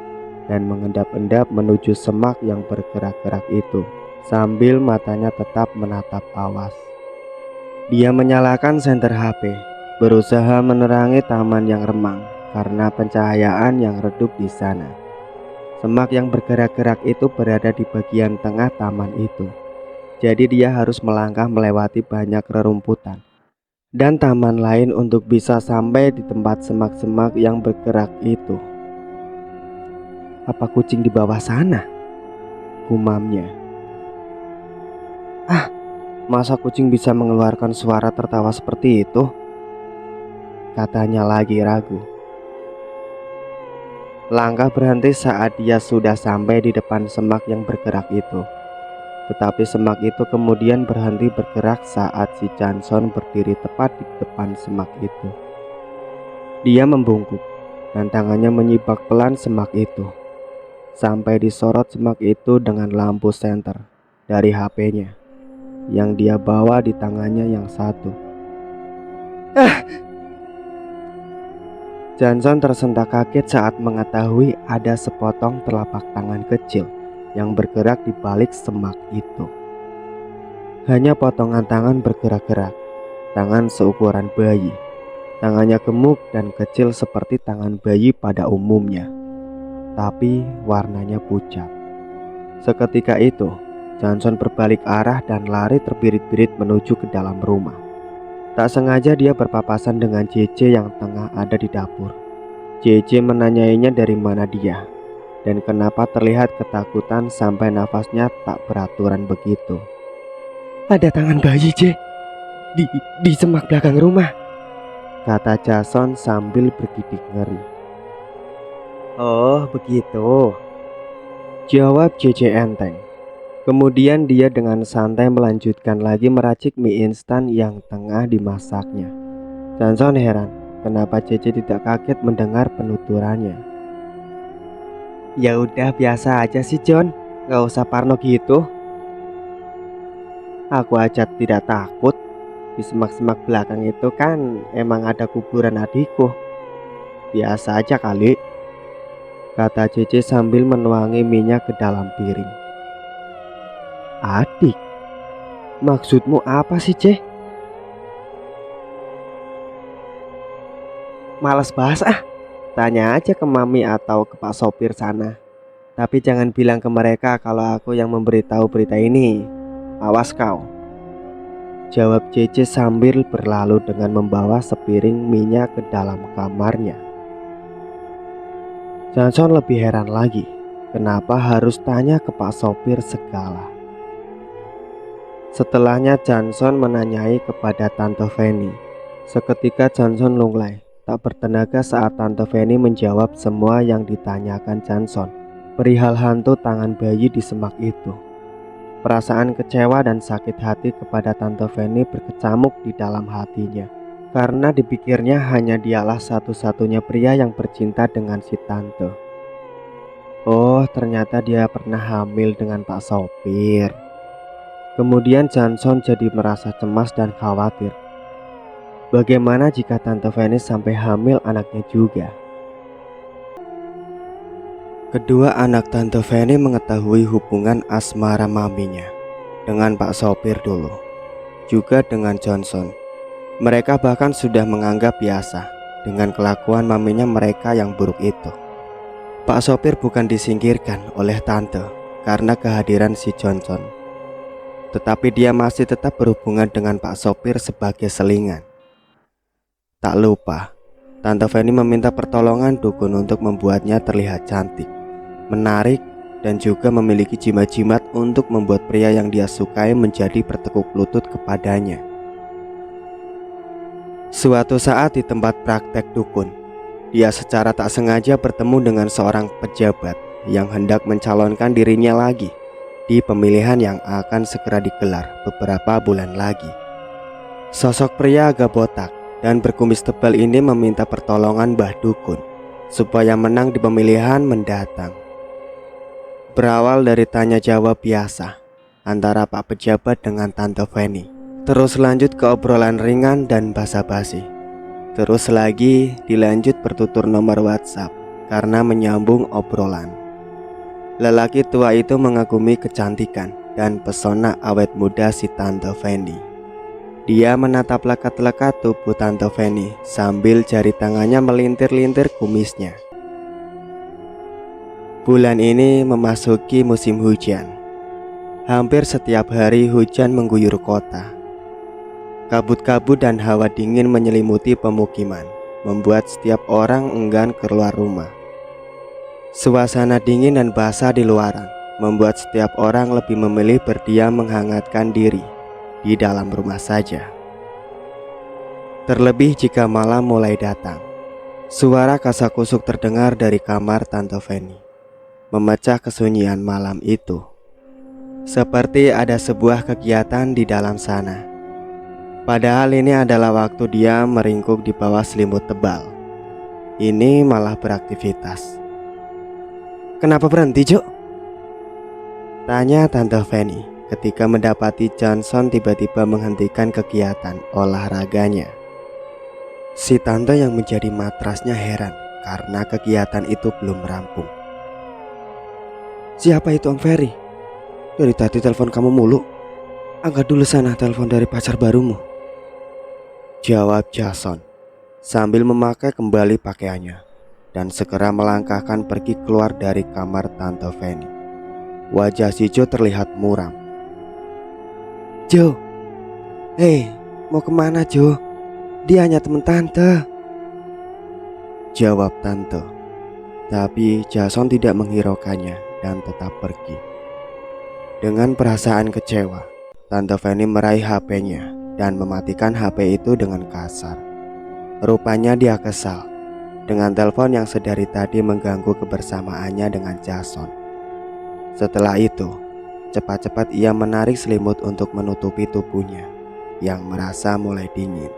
dan mengendap-endap menuju semak yang bergerak-gerak itu, sambil matanya tetap menatap awas. Dia menyalakan senter HP, berusaha menerangi taman yang remang karena pencahayaan yang redup di sana. Semak yang bergerak-gerak itu berada di bagian tengah taman itu. Jadi dia harus melangkah melewati banyak rerumputan dan taman lain untuk bisa sampai di tempat semak-semak yang bergerak itu. Apa kucing di bawah sana? Gumamnya. Masa kucing bisa mengeluarkan suara tertawa seperti itu? Katanya lagi ragu. Langkah berhenti saat dia sudah sampai di depan semak yang bergerak itu. Tetapi semak itu kemudian berhenti bergerak saat si Johnson berdiri tepat di depan semak itu. Dia membungkuk dan tangannya menyibak pelan semak itu sampai disorot semak itu dengan lampu senter dari HP-nya yang dia bawa di tangannya yang satu. Johnson tersentak kaget saat mengetahui ada sepotong telapak tangan kecil yang bergerak di balik semak itu. Hanya potongan tangan bergerak-gerak, tangan seukuran bayi. Tangannya gemuk dan kecil seperti tangan bayi pada umumnya, tapi warnanya pucat. Seketika itu, Johnson berbalik arah dan lari terbirit-birit menuju ke dalam rumah. Tak sengaja dia berpapasan dengan JJ yang tengah ada di dapur. JJ menanyainya dari mana dia dan kenapa terlihat ketakutan sampai nafasnya tak beraturan begitu. Ada tangan bayi, J, di semak belakang rumah, kata Jason sambil bergidik ngeri. Oh begitu, jawab JJ enteng. Kemudian dia dengan santai melanjutkan lagi meracik mie instan yang tengah dimasaknya. Johnson heran kenapa JJ tidak kaget mendengar penuturannya. Ya udah biasa aja sih John, gak usah parno gitu. Aku aja tidak takut. Di semak-semak belakang itu kan emang ada kuburan adikku. Biasa aja kali, kata JJ sambil menuangi minyak ke dalam piring. Adik? Maksudmu apa sih, Ceh? Malas bahas ah. Tanya aja ke mami atau ke pak sopir sana. Tapi jangan bilang ke mereka kalau aku yang memberitahu berita ini. Awas kau, jawab JJ sambil berlalu dengan membawa sepiring minyak ke dalam kamarnya. Johnson lebih heran lagi. Kenapa harus tanya ke pak sopir segala? Setelahnya Johnson menanyai kepada Tante Fanny. Seketika Johnson lunglai, tak bertenaga saat Tante Fanny menjawab semua yang ditanyakan Johnson perihal hantu tangan bayi di semak itu. Perasaan kecewa dan sakit hati kepada Tante Feni berkecamuk di dalam hatinya, karena dipikirnya hanya dialah satu-satunya pria yang bercinta dengan si Tante. Oh, ternyata dia pernah hamil dengan Pak Sopir. Kemudian Johnson jadi merasa cemas dan khawatir. Bagaimana jika Tante Feni sampai hamil anaknya juga? Kedua anak Tante Feni mengetahui hubungan asmara maminya dengan Pak Sopir dulu, juga dengan Johnson. Mereka bahkan sudah menganggap biasa dengan kelakuan maminya mereka yang buruk itu. Pak Sopir bukan disingkirkan oleh Tante karena kehadiran si Johnson, tetapi dia masih tetap berhubungan dengan Pak Sopir sebagai selingan. Tak lupa, Tante Feni meminta pertolongan dukun untuk membuatnya terlihat cantik, menarik, dan juga memiliki jimat-jimat untuk membuat pria yang dia sukai menjadi bertekuk lutut kepadanya. Suatu saat di tempat praktek dukun, dia secara tak sengaja bertemu dengan seorang pejabat yang hendak mencalonkan dirinya lagi di pemilihan yang akan segera digelar beberapa bulan lagi. Sosok pria agak botak dan berkumis tebal ini meminta pertolongan Mbah Dukun supaya menang di pemilihan mendatang. Berawal dari tanya jawab biasa antara Pak Pejabat dengan Tante Feni, terus lanjut ke obrolan ringan dan basa-basi. Terus lagi dilanjut bertutur nomor WhatsApp karena menyambung obrolan. Lelaki tua itu mengagumi kecantikan dan pesona awet muda si Tante Feni. Dia menatap lekat-lekat tubuh Tante Feni sambil jari tangannya melintir-lintir kumisnya. Bulan ini memasuki musim hujan. Hampir setiap hari hujan mengguyur kota. Kabut-kabut dan hawa dingin menyelimuti pemukiman, membuat setiap orang enggan keluar rumah. Suasana dingin dan basah di luaran membuat setiap orang lebih memilih berdiam menghangatkan diri di dalam rumah saja. Terlebih jika malam mulai datang. Suara kasak-kusuk terdengar dari kamar Tante Feni, memecah kesunyian malam itu. Seperti ada sebuah kegiatan di dalam sana. Padahal ini adalah waktu dia meringkuk di bawah selimut tebal. Ini malah beraktivitas. "Kenapa berhenti, Cuk?" tanya Tante Feni ketika mendapati Johnson tiba-tiba menghentikan kegiatan olahraganya. Si Tante yang menjadi matrasnya heran karena kegiatan itu belum rampung. "Siapa itu Om Ferry? Dari tadi telepon kamu mulu. Angkat dulu sana telepon dari pacar barumu," jawab Jason sambil memakai kembali pakaiannya dan segera melangkahkan pergi keluar dari kamar Tante Feni. Wajah si Joe terlihat muram. "Joe, hei, mau kemana Joe? Dia hanya teman Tante," jawab Tante. Tapi Jason tidak menghiraukannya dan tetap pergi. Dengan perasaan kecewa, Tante Feni meraih HP-nya dan mematikan HP itu dengan kasar. Rupanya dia kesal dengan telepon yang sedari tadi mengganggu kebersamaannya dengan Jason. Setelah itu, cepat-cepat ia menarik selimut untuk menutupi tubuhnya yang merasa mulai dingin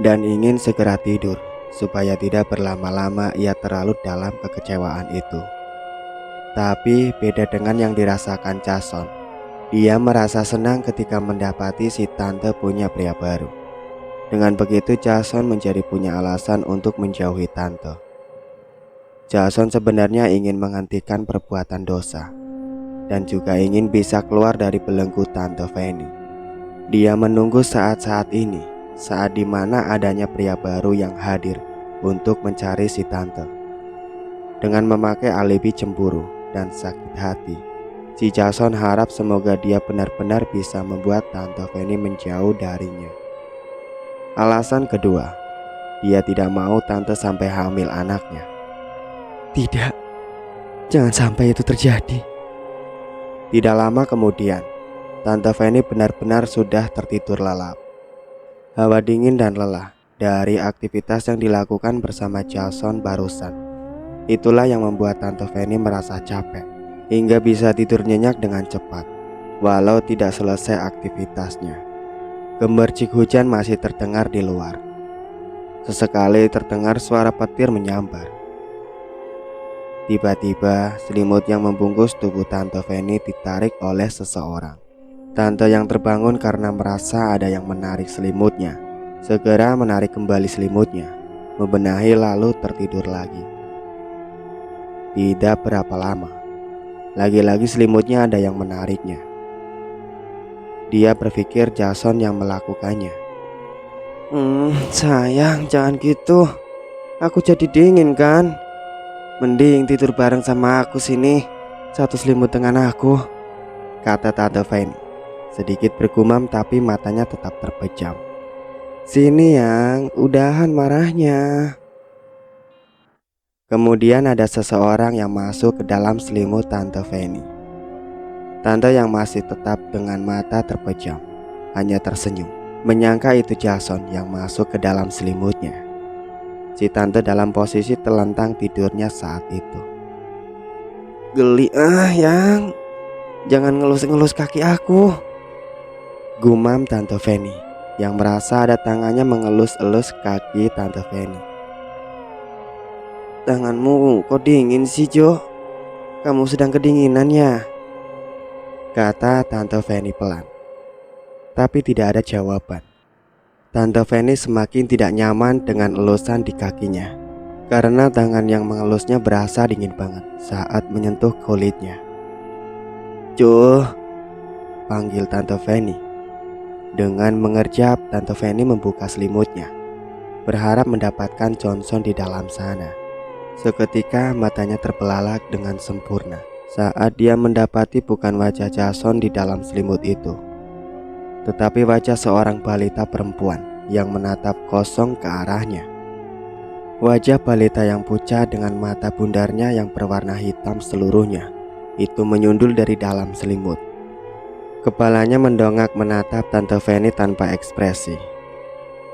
dan ingin segera tidur supaya tidak berlama-lama ia terlalu dalam kekecewaan itu. Tapi beda dengan yang dirasakan Jason, dia merasa senang ketika mendapati si Tante punya pria baru. Dengan begitu Jason menjadi punya alasan untuk menjauhi Tante. Jason sebenarnya ingin menghentikan perbuatan dosa dan juga ingin bisa keluar dari belenggu Tante Feni. Dia menunggu saat-saat ini, saat dimana adanya pria baru yang hadir untuk mencari si Tante. Dengan memakai alibi cemburu dan sakit hati, si Jason harap semoga dia benar-benar bisa membuat Tante Feni menjauh darinya. Alasan kedua, dia tidak mau Tante sampai hamil anaknya. Tidak, jangan sampai itu terjadi. Tidak lama kemudian, Tante Feni benar-benar sudah tertidur lelap. Hawa dingin dan lelah dari aktivitas yang dilakukan bersama Jason barusan, itulah yang membuat Tante Feni merasa capek hingga bisa tidur nyenyak dengan cepat. walau tidak selesai aktivitasnya. Gemercik hujan masih terdengar di luar. Sesekali terdengar suara petir menyambar. Tiba-tiba selimut yang membungkus tubuh Tante Feni ditarik oleh seseorang. Tante yang terbangun karena merasa ada yang menarik selimutnya segera menarik kembali selimutnya, membenahi lalu tertidur lagi. Tidak berapa lama, lagi-lagi selimutnya ada yang menariknya. Dia berpikir Jason yang melakukannya. Sayang, jangan gitu. Aku jadi dingin kan. Mending tidur bareng sama aku sini, satu selimut dengan aku, kata Tante Feni. Sedikit bergumam tapi matanya tetap terpejam. Sini yang, udahan marahnya. Kemudian ada seseorang yang masuk ke dalam selimut Tante Feni. Tante yang masih tetap dengan mata terpejam hanya tersenyum, menyangka itu Jason yang masuk ke dalam selimutnya. Si Tante dalam posisi telentang tidurnya saat itu. Geli yang, jangan ngelus-ngelus kaki aku, gumam Tante Feni yang merasa ada tangannya mengelus-elus kaki Tante Feni. Tanganmu kok dingin sih Jo? Kamu sedang kedinginan ya? Kata Tante Feni pelan. Tapi tidak ada jawaban. Tante Feni semakin tidak nyaman dengan elusan di kakinya, karena tangan yang mengelusnya berasa dingin banget saat menyentuh kulitnya. Jo, panggil Tante Feni. Dengan mengerjap, Tante Feni membuka selimutnya, berharap mendapatkan Johnson di dalam sana. Seketika matanya terbelalak dengan sempurna saat dia mendapati bukan wajah Jason di dalam selimut itu, tetapi wajah seorang balita perempuan yang menatap kosong ke arahnya. Wajah balita yang pucat dengan mata bundarnya yang berwarna hitam seluruhnya itu menyundul dari dalam selimut. Kepalanya mendongak menatap Tante Feni tanpa ekspresi.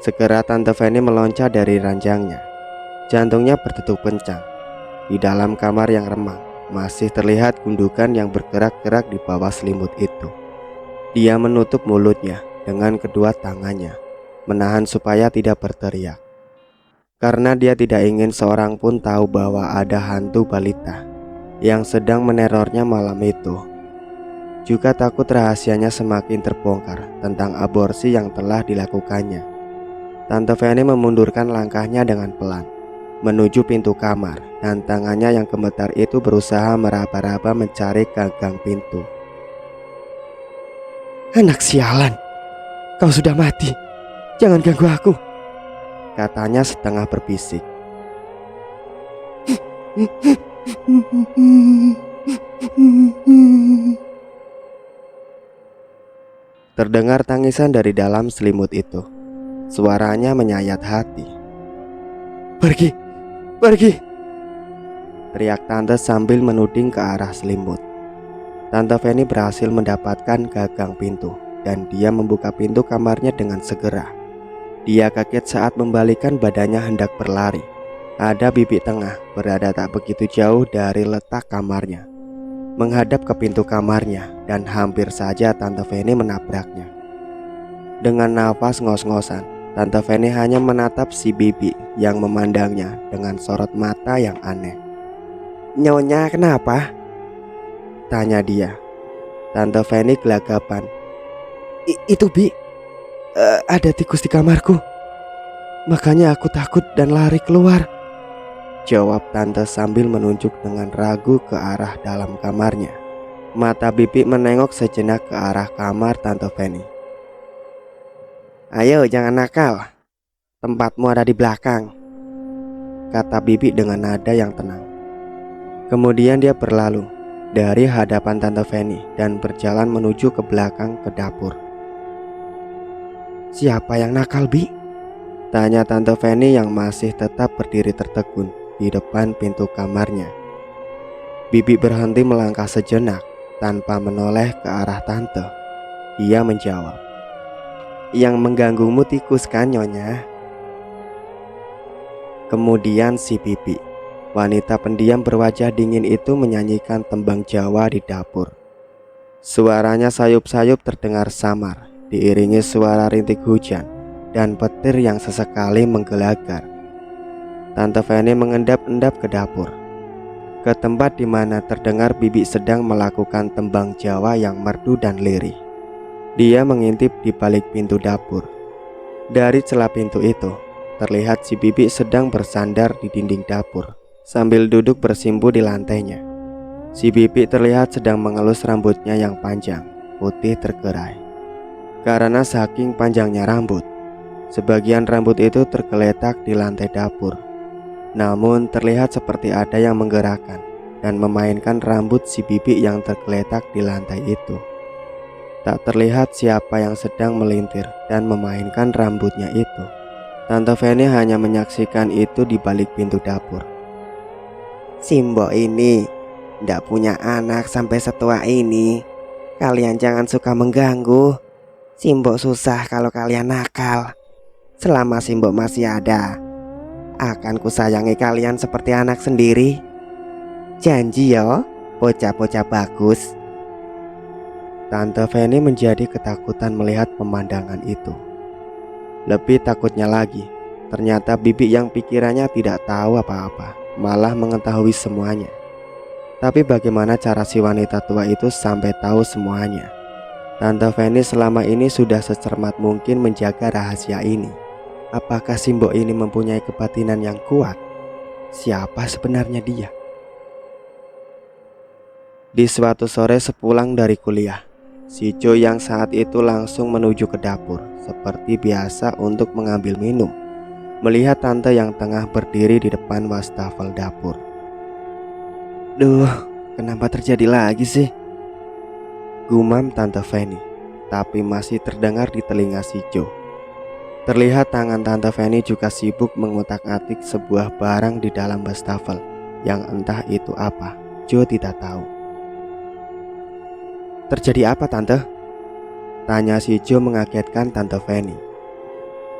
Segera Tante Feni meloncat dari ranjangnya. Jantungnya berdetuk kencang. Di dalam kamar yang remang masih terlihat gundukan yang bergerak-gerak di bawah selimut itu. Dia menutup mulutnya dengan kedua tangannya, menahan supaya tidak berteriak. Karena dia tidak ingin seorang pun tahu bahwa ada hantu balita yang sedang menerornya malam itu. Juga takut rahasianya semakin terbongkar tentang aborsi yang telah dilakukannya. Tante Feni memundurkan langkahnya dengan pelan menuju pintu kamar, dan tangannya yang gemetar itu berusaha meraba-raba mencari gagang pintu. Anak sialan, kau sudah mati, jangan ganggu aku, katanya setengah berbisik. Terdengar tangisan dari dalam selimut itu. Suaranya menyayat hati. Pergi, pergi, teriak Tante sambil menuding ke arah selimut. Tante Feni berhasil mendapatkan gagang pintu dan dia membuka pintu kamarnya dengan segera. Dia kaget saat membalikan badannya hendak berlari. Ada bibi tengah berada tak begitu jauh dari letak kamarnya, menghadap ke pintu kamarnya, dan hampir saja Tante Feni menabraknya. Dengan nafas ngos-ngosan, Tante Feni hanya menatap si bibi yang memandangnya dengan sorot mata yang aneh. Nyonya kenapa? Tanya dia. Tante Feni gelagapan. Itu Bi, ada tikus di kamarku, makanya aku takut dan lari keluar, jawab Tante sambil menunjuk dengan ragu ke arah dalam kamarnya. Mata bibi menengok sejenak ke arah kamar Tante Feni. Ayo jangan nakal, tempatmu ada di belakang, kata bibi dengan nada yang tenang. Kemudian dia berlalu dari hadapan Tante Feni dan berjalan menuju ke belakang ke dapur. Siapa yang nakal, Bi? Tanya Tante Feni yang masih tetap berdiri tertegun di depan pintu kamarnya. Bibi berhenti melangkah sejenak tanpa menoleh ke arah Tante. Dia menjawab, yang mengganggumu tikus kan Nyonya? Kemudian si Bibi, wanita pendiam berwajah dingin itu, menyanyikan tembang Jawa di dapur. Suaranya sayup-sayup terdengar samar, diiringi suara rintik hujan dan petir yang sesekali menggelegar. Tante Fanny mengendap-endap ke dapur, ke tempat di mana terdengar bibi sedang melakukan tembang Jawa yang merdu dan lirih. Dia mengintip di balik pintu dapur. Dari celah pintu itu, terlihat si bibi sedang bersandar di dinding dapur sambil duduk bersimpu di lantainya. Si bibi terlihat sedang mengelus rambutnya yang panjang, putih tergerai. Karena saking panjangnya rambut, sebagian rambut itu tergeletak di lantai dapur. Namun terlihat seperti ada yang menggerakkan dan memainkan rambut si bibi yang tergeletak di lantai itu. Tak terlihat siapa yang sedang melintir dan memainkan rambutnya itu. Tante Fanny hanya menyaksikan itu di balik pintu dapur. "Si mbok ini ndak punya anak sampai setua ini. Kalian jangan suka mengganggu. Si mbok susah kalau kalian nakal. Selama si mbok masih ada, akan kusayangi kalian seperti anak sendiri. Janji yo, bocah-bocah bagus." Tante Fanny menjadi ketakutan melihat pemandangan itu. Lebih takutnya lagi, ternyata bibi yang pikirannya tidak tahu apa-apa malah mengetahui semuanya. Tapi bagaimana cara si wanita tua itu sampai tahu semuanya? Tante Fanny selama ini sudah secermat mungkin menjaga rahasia ini. Apakah si mbok ini mempunyai kebatinan yang kuat? Siapa sebenarnya dia? Di suatu sore sepulang dari kuliah, si Jo yang saat itu langsung menuju ke dapur seperti biasa untuk mengambil minum, melihat tante yang tengah berdiri di depan wastafel dapur. "Duh, kenapa terjadi lagi sih?" gumam Tante Fanny, tapi masih terdengar di telinga si Jo. Terlihat tangan Tante Fanny juga sibuk mengutak-atik sebuah barang di dalam wastafel yang entah itu apa, Jo tidak tahu. "Terjadi apa, Tante?" tanya si Jo mengagetkan Tante Fanny.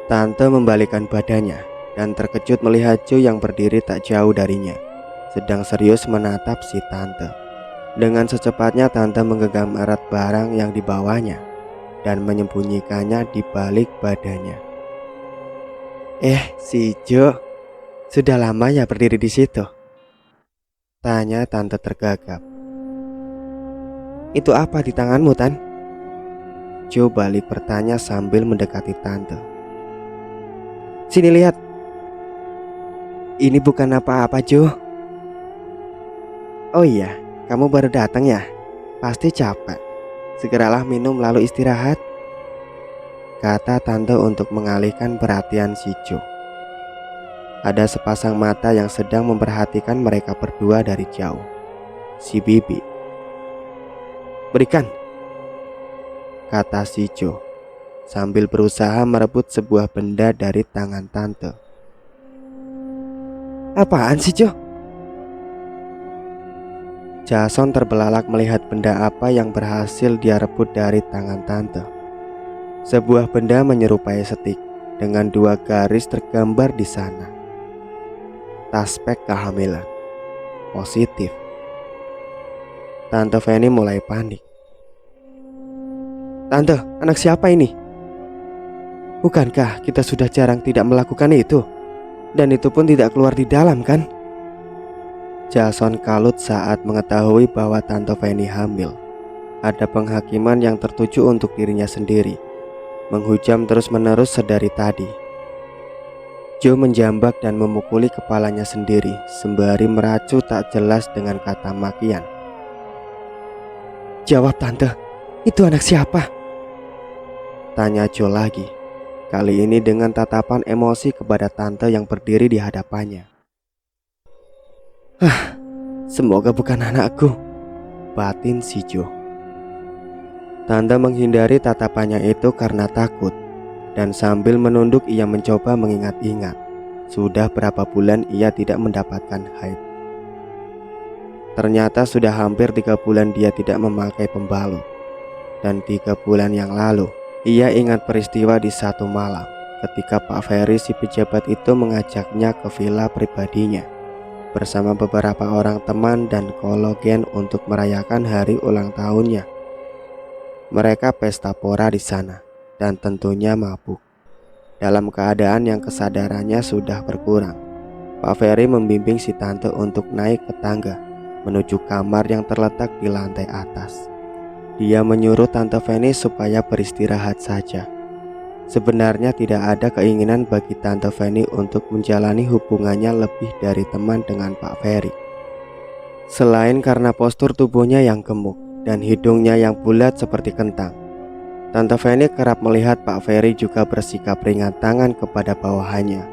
Tante membalikkan badannya dan terkejut melihat Jo yang berdiri tak jauh darinya, sedang serius menatap si tante. Dengan secepatnya tante menggenggam erat barang yang dibawanya dan menyembunyikannya di balik badannya. Si Jo, sudah lama ya berdiri di situ?" tanya tante tergagap. "Itu apa di tanganmu, Tan?" Jo balik bertanya sambil mendekati tante. "Sini lihat." "Ini bukan apa-apa, Jo." "Oh iya, kamu baru datang ya? Pasti capek. Segeralah minum lalu istirahat," kata tante untuk mengalihkan perhatian si Jo. Ada sepasang mata yang sedang memperhatikan mereka berdua dari jauh. Si bibi. "Berikan," kata si Jo sambil berusaha merebut sebuah benda dari tangan tante. "Apaan sih, Jo?" Jason terbelalak melihat benda apa yang berhasil dia rebut dari tangan tante. Sebuah benda menyerupai setik dengan 2 garis tergambar di sana. Taspek kehamilan. Positif. Tante Fanny mulai panik. "Tante, anak siapa ini? Bukankah kita sudah jarang tidak melakukan itu? Dan itu pun tidak keluar di dalam, kan?" Jason kalut saat mengetahui bahwa Tante Fanny hamil. Ada penghakiman yang tertuju untuk dirinya sendiri, menghujam terus-menerus sedari tadi. Jo menjambak dan memukuli kepalanya sendiri sembari meracu tak jelas dengan kata makian. "Jawab, Tante, itu anak siapa?" tanya Jo lagi, kali ini dengan tatapan emosi kepada tante yang berdiri di hadapannya. Semoga bukan anakku," batin si Jo. Tante menghindari tatapannya itu karena takut, dan sambil menunduk ia mencoba mengingat-ingat sudah berapa bulan ia tidak mendapatkan haid. Ternyata sudah hampir 3 bulan dia tidak memakai pembalut. Dan 3 bulan yang lalu ia ingat peristiwa di satu malam ketika Pak Ferry si pejabat itu mengajaknya ke villa pribadinya bersama beberapa orang teman dan kolagen untuk merayakan hari ulang tahunnya Mereka pesta pora di sana dan tentunya mabuk. Dalam keadaan yang kesadarannya sudah berkurang, Pak Ferry membimbing si tante untuk naik ke tangga menuju kamar yang terletak di lantai atas. Dia menyuruh Tante Fanny supaya beristirahat saja. Sebenarnya tidak ada keinginan bagi Tante Fanny untuk menjalani hubungannya lebih dari teman dengan Pak Ferry. Selain karena postur tubuhnya yang gemuk dan hidungnya yang bulat seperti kentang, Tante Fanny kerap melihat Pak Ferry juga bersikap ringan tangan kepada bawahannya.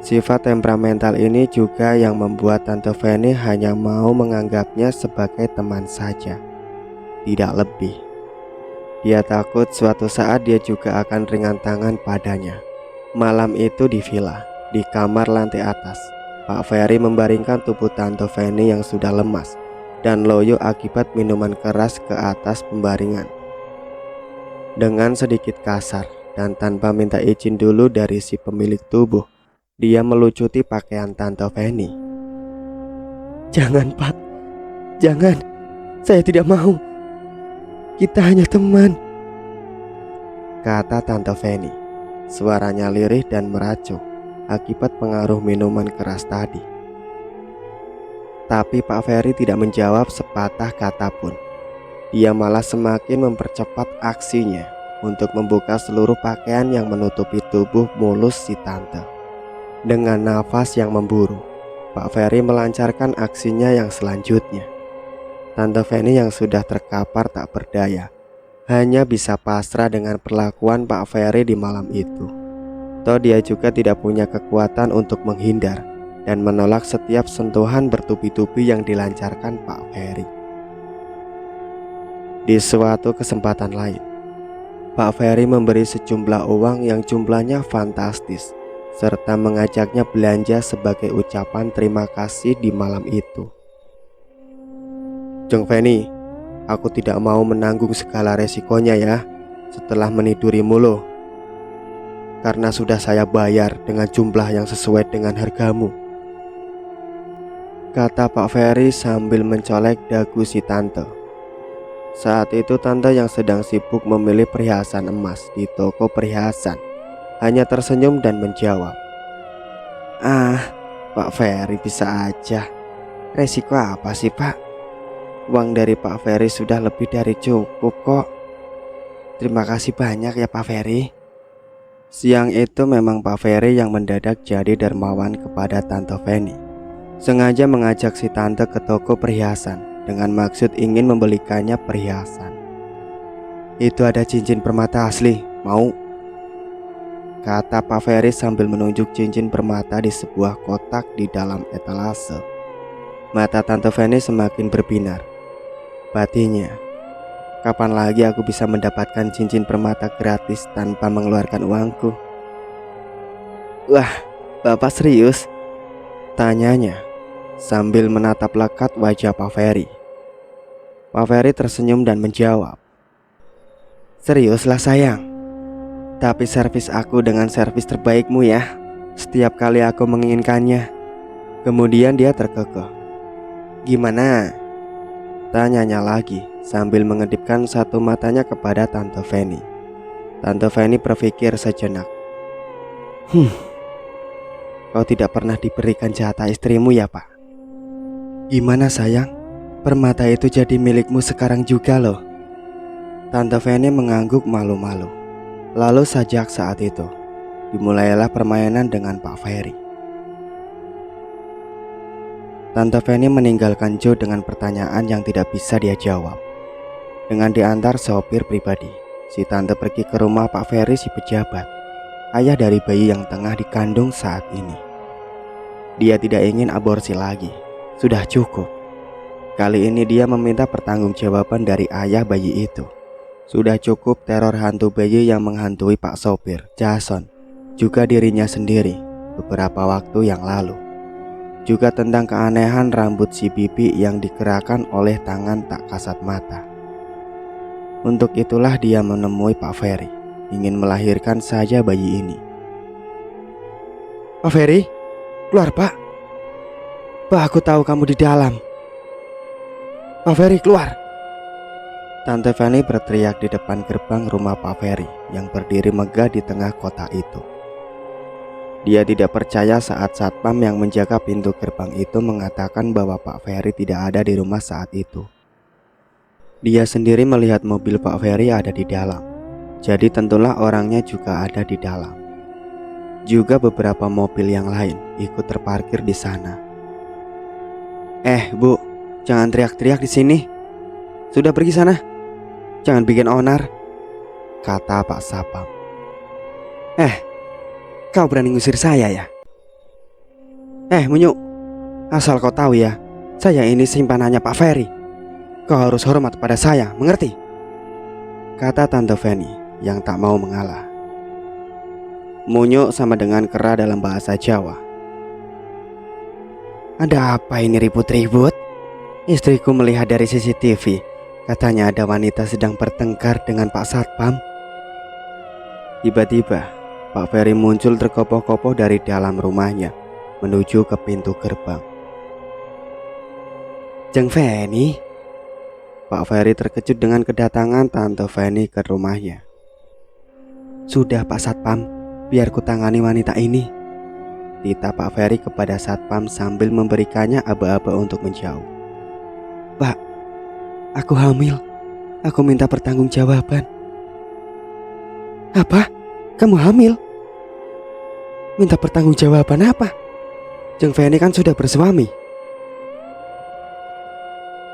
Sifat temperamental ini juga yang membuat Tante Fanny hanya mau menganggapnya sebagai teman saja, tidak lebih. Dia takut suatu saat dia juga akan ringan tangan padanya. Malam itu di villa, di kamar lantai atas, Pak Ferry membaringkan tubuh Tante Fanny yang sudah lemas dan loyo akibat minuman keras ke atas pembaringan. Dengan sedikit kasar dan tanpa minta izin dulu dari si pemilik tubuh, dia melucuti pakaian Tante Fanny. "Jangan, Pak, jangan, saya tidak mau. Kita hanya teman," kata Tante Fanny. Suaranya lirih dan meracu akibat pengaruh minuman keras tadi. Tapi Pak Ferry tidak menjawab sepatah kata pun. Dia malah semakin mempercepat aksinya untuk membuka seluruh pakaian yang menutupi tubuh mulus si tante. Dengan nafas yang memburu, Pak Ferry melancarkan aksinya yang selanjutnya. Tante Fanny yang sudah terkapar tak berdaya hanya bisa pasrah dengan perlakuan Pak Ferry di malam itu. Toh dia juga tidak punya kekuatan untuk menghindar dan menolak setiap sentuhan bertubi-tubi yang dilancarkan Pak Ferry. Di suatu kesempatan lain, Pak Ferry memberi sejumlah uang yang jumlahnya fantastis serta mengajaknya belanja sebagai ucapan terima kasih di malam itu. "Jeng Fanny, aku tidak mau menanggung segala resikonya ya setelah menidurimu loh. Karena sudah saya bayar dengan jumlah yang sesuai dengan hargamu," kata Pak Ferry sambil mencolek dagu si tante. Saat itu tante yang sedang sibuk memilih perhiasan emas di toko perhiasan hanya tersenyum dan menjawab, "Ah, Pak Ferry bisa aja. Resiko apa sih, Pak? Uang dari Pak Ferry sudah lebih dari cukup kok. Terima kasih banyak ya Pak Ferry." Siang itu memang Pak Ferry yang mendadak jadi dermawan kepada Tante Fanny. Sengaja mengajak si tante ke toko perhiasan dengan maksud ingin membelikannya perhiasan. "Itu ada cincin permata asli, mau?" kata Pak Ferry sambil menunjuk cincin permata di sebuah kotak di dalam etalase. Mata Tante Fanny semakin berbinar. Batinnya, "Kapan lagi aku bisa mendapatkan cincin permata gratis tanpa mengeluarkan uangku?" "Wah, Bapak serius?" tanyanya sambil menatap lekat wajah Pak Ferry. Pak Ferry tersenyum dan menjawab, "Seriuslah sayang. Tapi servis aku dengan servis terbaikmu ya, setiap kali aku menginginkannya." Kemudian dia terkekeh. "Gimana?" tanyanya lagi sambil mengedipkan satu matanya kepada Tante Fanny. Tante Fanny berpikir sejenak. Kau tidak pernah diberikan jatah istrimu ya Pak? Gimana sayang? Permata itu jadi milikmu sekarang juga loh." Tante Fanny mengangguk malu-malu. Lalu sejak saat itu dimulailah permainan dengan Pak Ferry. Tante Fanny meninggalkan Joe dengan pertanyaan yang tidak bisa dia jawab. Dengan diantar sopir pribadi, si tante pergi ke rumah Pak Ferry si pejabat, ayah dari bayi yang tengah dikandung saat ini. Dia tidak ingin aborsi lagi, sudah cukup. Kali ini dia meminta pertanggungjawaban dari ayah bayi itu. Sudah cukup teror hantu bayi yang menghantui Pak sopir, Jason, juga dirinya sendiri beberapa waktu yang lalu. Juga tentang keanehan rambut si bibi yang digerakkan oleh tangan tak kasat mata. Untuk itulah dia menemui Pak Ferry, ingin melahirkan saja bayi ini. "Pak Ferry, keluar Pak. Pak, aku tahu kamu di dalam. Pak Ferry, keluar." Tante Fanny berteriak di depan gerbang rumah Pak Ferry yang berdiri megah di tengah kota itu. Dia tidak percaya saat satpam yang menjaga pintu gerbang itu mengatakan bahwa Pak Ferry tidak ada di rumah saat itu. Dia sendiri melihat mobil Pak Ferry ada di dalam, jadi tentulah orangnya juga ada di dalam. Juga beberapa mobil yang lain ikut terparkir di sana. Bu, jangan teriak-teriak di sini. Sudah pergi sana. Jangan bikin onar, kata Pak Sapam. Kau berani ngusir saya ya? Munyu, asal kau tahu ya, saya ini simpanannya Pak Ferry. Kau harus hormat pada saya, mengerti? Kata Tante Fanny yang tak mau mengalah. Munyu sama dengan kera dalam bahasa Jawa. Ada apa ini ribut-ribut? Istriku melihat dari CCTV, katanya ada wanita sedang bertengkar dengan Pak Satpam. Tiba-tiba Pak Ferry muncul terkopoh-kopoh dari dalam rumahnya menuju ke pintu gerbang. Jeng Fanny. Pak Ferry terkejut dengan kedatangan Tante Fanny ke rumahnya. Sudah Pak Satpam, biar ku tangani wanita ini, titah Pak Ferry kepada Satpam sambil memberikannya aba-aba untuk menjauh. Pak, aku hamil. Aku minta pertanggungjawaban. Apa? Kamu hamil? Minta pertanggungjawaban apa? Jeng Fanny kan sudah bersuami.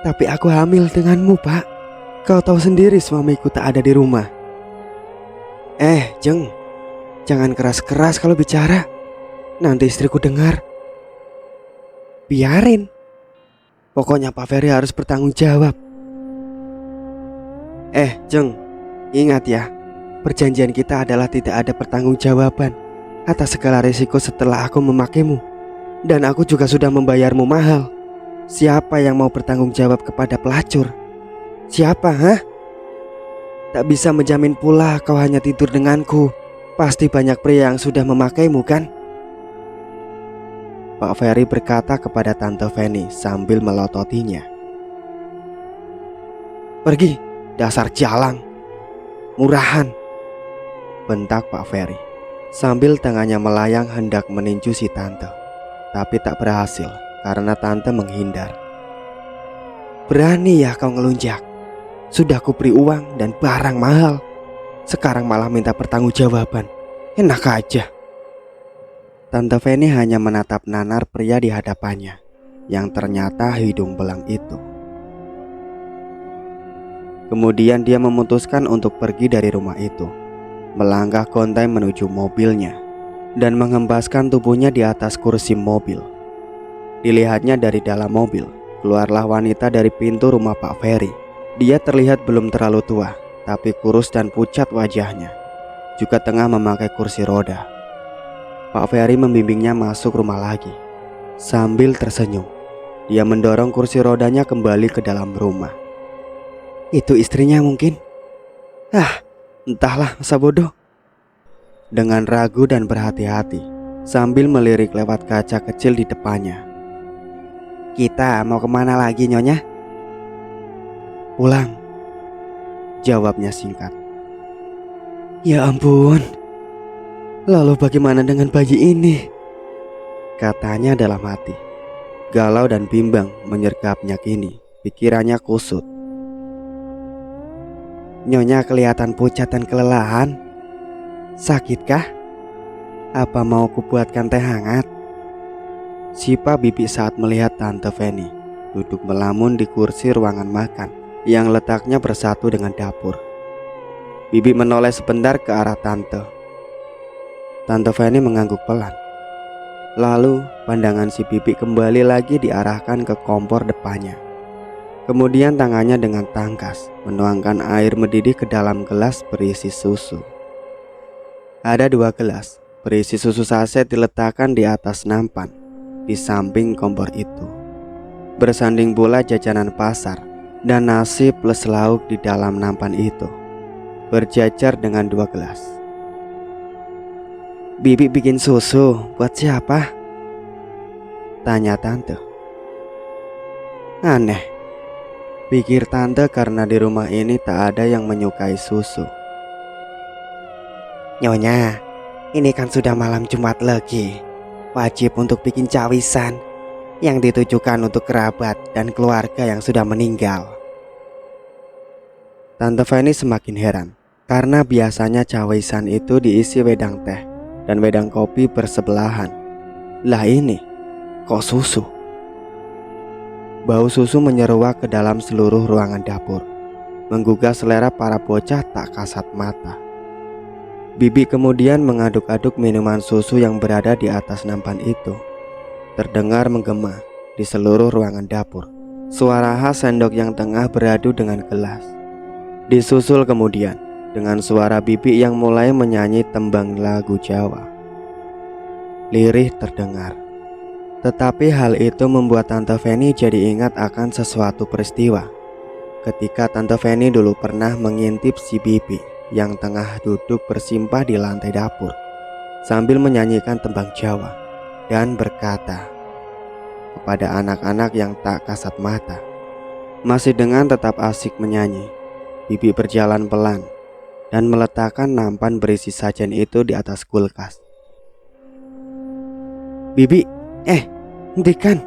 Tapi aku hamil denganmu, Pak. Kau tahu sendiri suamiku tak ada di rumah. Jeng, jangan keras-keras kalau bicara. Nanti istriku dengar. Biarin. Pokoknya Pak Ferry harus bertanggung jawab. Jeng, ingat ya, perjanjian kita adalah tidak ada pertanggungjawaban atas segala risiko setelah aku memakaimu. Dan aku juga sudah membayarmu mahal. Siapa yang mau bertanggung jawab kepada pelacur? Siapa, Tak bisa menjamin pula kau hanya tidur denganku. Pasti banyak pria yang sudah memakaimu kan? Pak Ferry berkata kepada Tante Fanny sambil melototinya. Pergi, dasar jalang, murahan, bentak Pak Ferry sambil tangannya melayang hendak meninju si Tante. Tapi tak berhasil karena Tante menghindar. Berani ya kau ngelunjak. Sudah kuberi uang dan barang mahal. Sekarang malah minta pertanggungjawaban. Enak aja. Tante Fanny hanya menatap nanar pria di hadapannya yang ternyata hidung belang itu. Kemudian dia memutuskan untuk pergi dari rumah itu, melangkah kontai menuju mobilnya dan mengembaskan tubuhnya di atas kursi mobil. Dilihatnya dari dalam mobil, keluarlah wanita dari pintu rumah Pak Ferry. Dia terlihat belum terlalu tua, tapi kurus dan pucat wajahnya. Juga tengah memakai kursi roda. Pak Ferry membimbingnya masuk rumah lagi. Sambil tersenyum, dia mendorong kursi rodanya kembali ke dalam rumah. Itu istrinya mungkin? Entahlah, masa bodoh. Dengan ragu dan berhati-hati, sambil melirik lewat kaca kecil di depannya. Kita mau kemana lagi, Nyonya? Pulang, jawabnya singkat. Ya ampun, lalu bagaimana dengan bayi ini? Katanya dalam hati. Galau dan bimbang menyergapnya kini, pikirannya kusut. Nyonya kelihatan pucat dan kelelahan. Sakitkah? Apa mau kubuatkan teh hangat? Sipa bibi saat melihat Tante Fanny duduk melamun di kursi ruangan makan yang letaknya bersatu dengan dapur. Bibi menoleh sebentar ke arah Tante. Tante Fanny mengangguk pelan. Lalu pandangan si bibi kembali lagi diarahkan ke kompor depannya. Kemudian tangannya dengan tangkas menuangkan air mendidih ke dalam gelas berisi susu. Ada 2 gelas berisi susu saset diletakkan di atas nampan di samping kompor itu. Bersanding pula jajanan pasar dan nasi plus lauk di dalam nampan itu, berjajar dengan 2 gelas. Bibi bikin susu buat siapa? Tanya Tante. Aneh, Pikir tante karena di rumah ini tak ada yang menyukai susu. Nyonya, ini kan sudah malam Jumat Legi. Wajib untuk bikin cawisan yang ditujukan untuk kerabat dan keluarga yang sudah meninggal. Tante Feni semakin heran karena biasanya cawisan itu diisi wedang teh dan wedang kopi bersebelahan. Lah ini, kok susu? Bau susu menyeruak ke dalam seluruh ruangan dapur, menggugah selera para bocah tak kasat mata. Bibi kemudian mengaduk-aduk minuman susu yang berada di atas nampan itu. Terdengar menggema di seluruh ruangan dapur. Suara khas sendok yang tengah beradu dengan gelas. Disusul kemudian dengan suara Bibi yang mulai menyanyi tembang lagu Jawa. Lirih terdengar. Tetapi hal itu membuat Tante Feni jadi ingat akan sesuatu peristiwa. Ketika Tante Feni dulu pernah mengintip si Bibi yang tengah duduk bersimpah di lantai dapur sambil menyanyikan tembang Jawa dan berkata kepada anak-anak yang tak kasat mata. Masih dengan tetap asik menyanyi, Bibi berjalan pelan dan meletakkan nampan berisi sajian itu di atas kulkas. "Bibi, hentikan,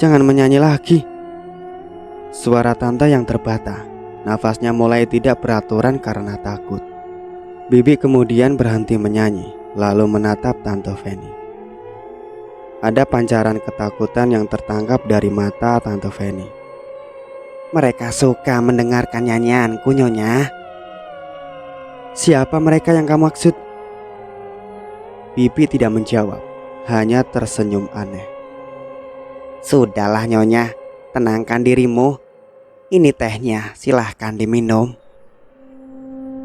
jangan menyanyi lagi." Suara tante yang terbata. Nafasnya mulai tidak beraturan karena takut. Bibi kemudian berhenti menyanyi, lalu menatap Tante Feni. Ada pancaran ketakutan yang tertangkap dari mata Tante Feni. Mereka suka mendengarkan nyanyianku, Nyonya. "Siapa mereka yang kamu maksud?" Bibi tidak menjawab, hanya tersenyum aneh. Sudahlah, Nyonya, tenangkan dirimu. Ini tehnya, silahkan diminum,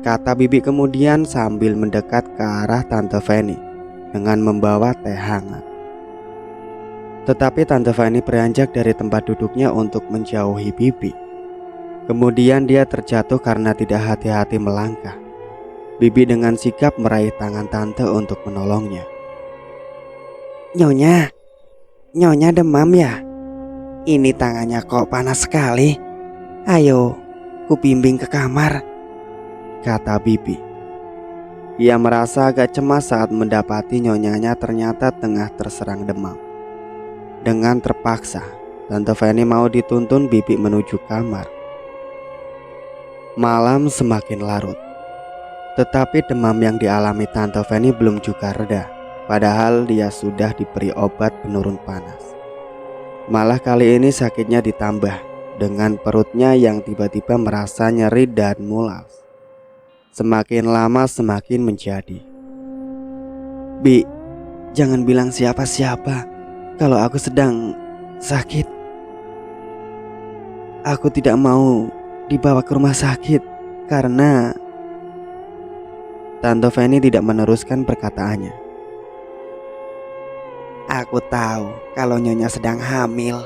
kata Bibi kemudian sambil mendekat ke arah Tante Feni dengan membawa teh hangat. Tetapi Tante Feni beranjak dari tempat duduknya untuk menjauhi Bibi. Kemudian dia terjatuh karena tidak hati-hati melangkah. Bibi dengan sigap meraih tangan Tante untuk menolongnya. Nyonya demam ya? Ini tangannya kok panas sekali. Ayo, ku bimbing ke kamar, kata Bibi. Ia merasa agak cemas saat mendapati nyonyanya ternyata tengah terserang demam. Dengan terpaksa, Tante Feni mau dituntun Bibi menuju kamar. Malam semakin larut, tetapi demam yang dialami Tante Feni belum juga reda. Padahal dia sudah diberi obat penurun panas. Malah kali ini sakitnya ditambah dengan perutnya yang tiba-tiba merasa nyeri dan mulas. Semakin lama semakin menjadi. "Bi, jangan bilang siapa-siapa kalau aku sedang sakit. Aku tidak mau dibawa ke rumah sakit karena..." Tante Feni tidak meneruskan perkataannya. "Aku tahu kalau Nyonya sedang hamil.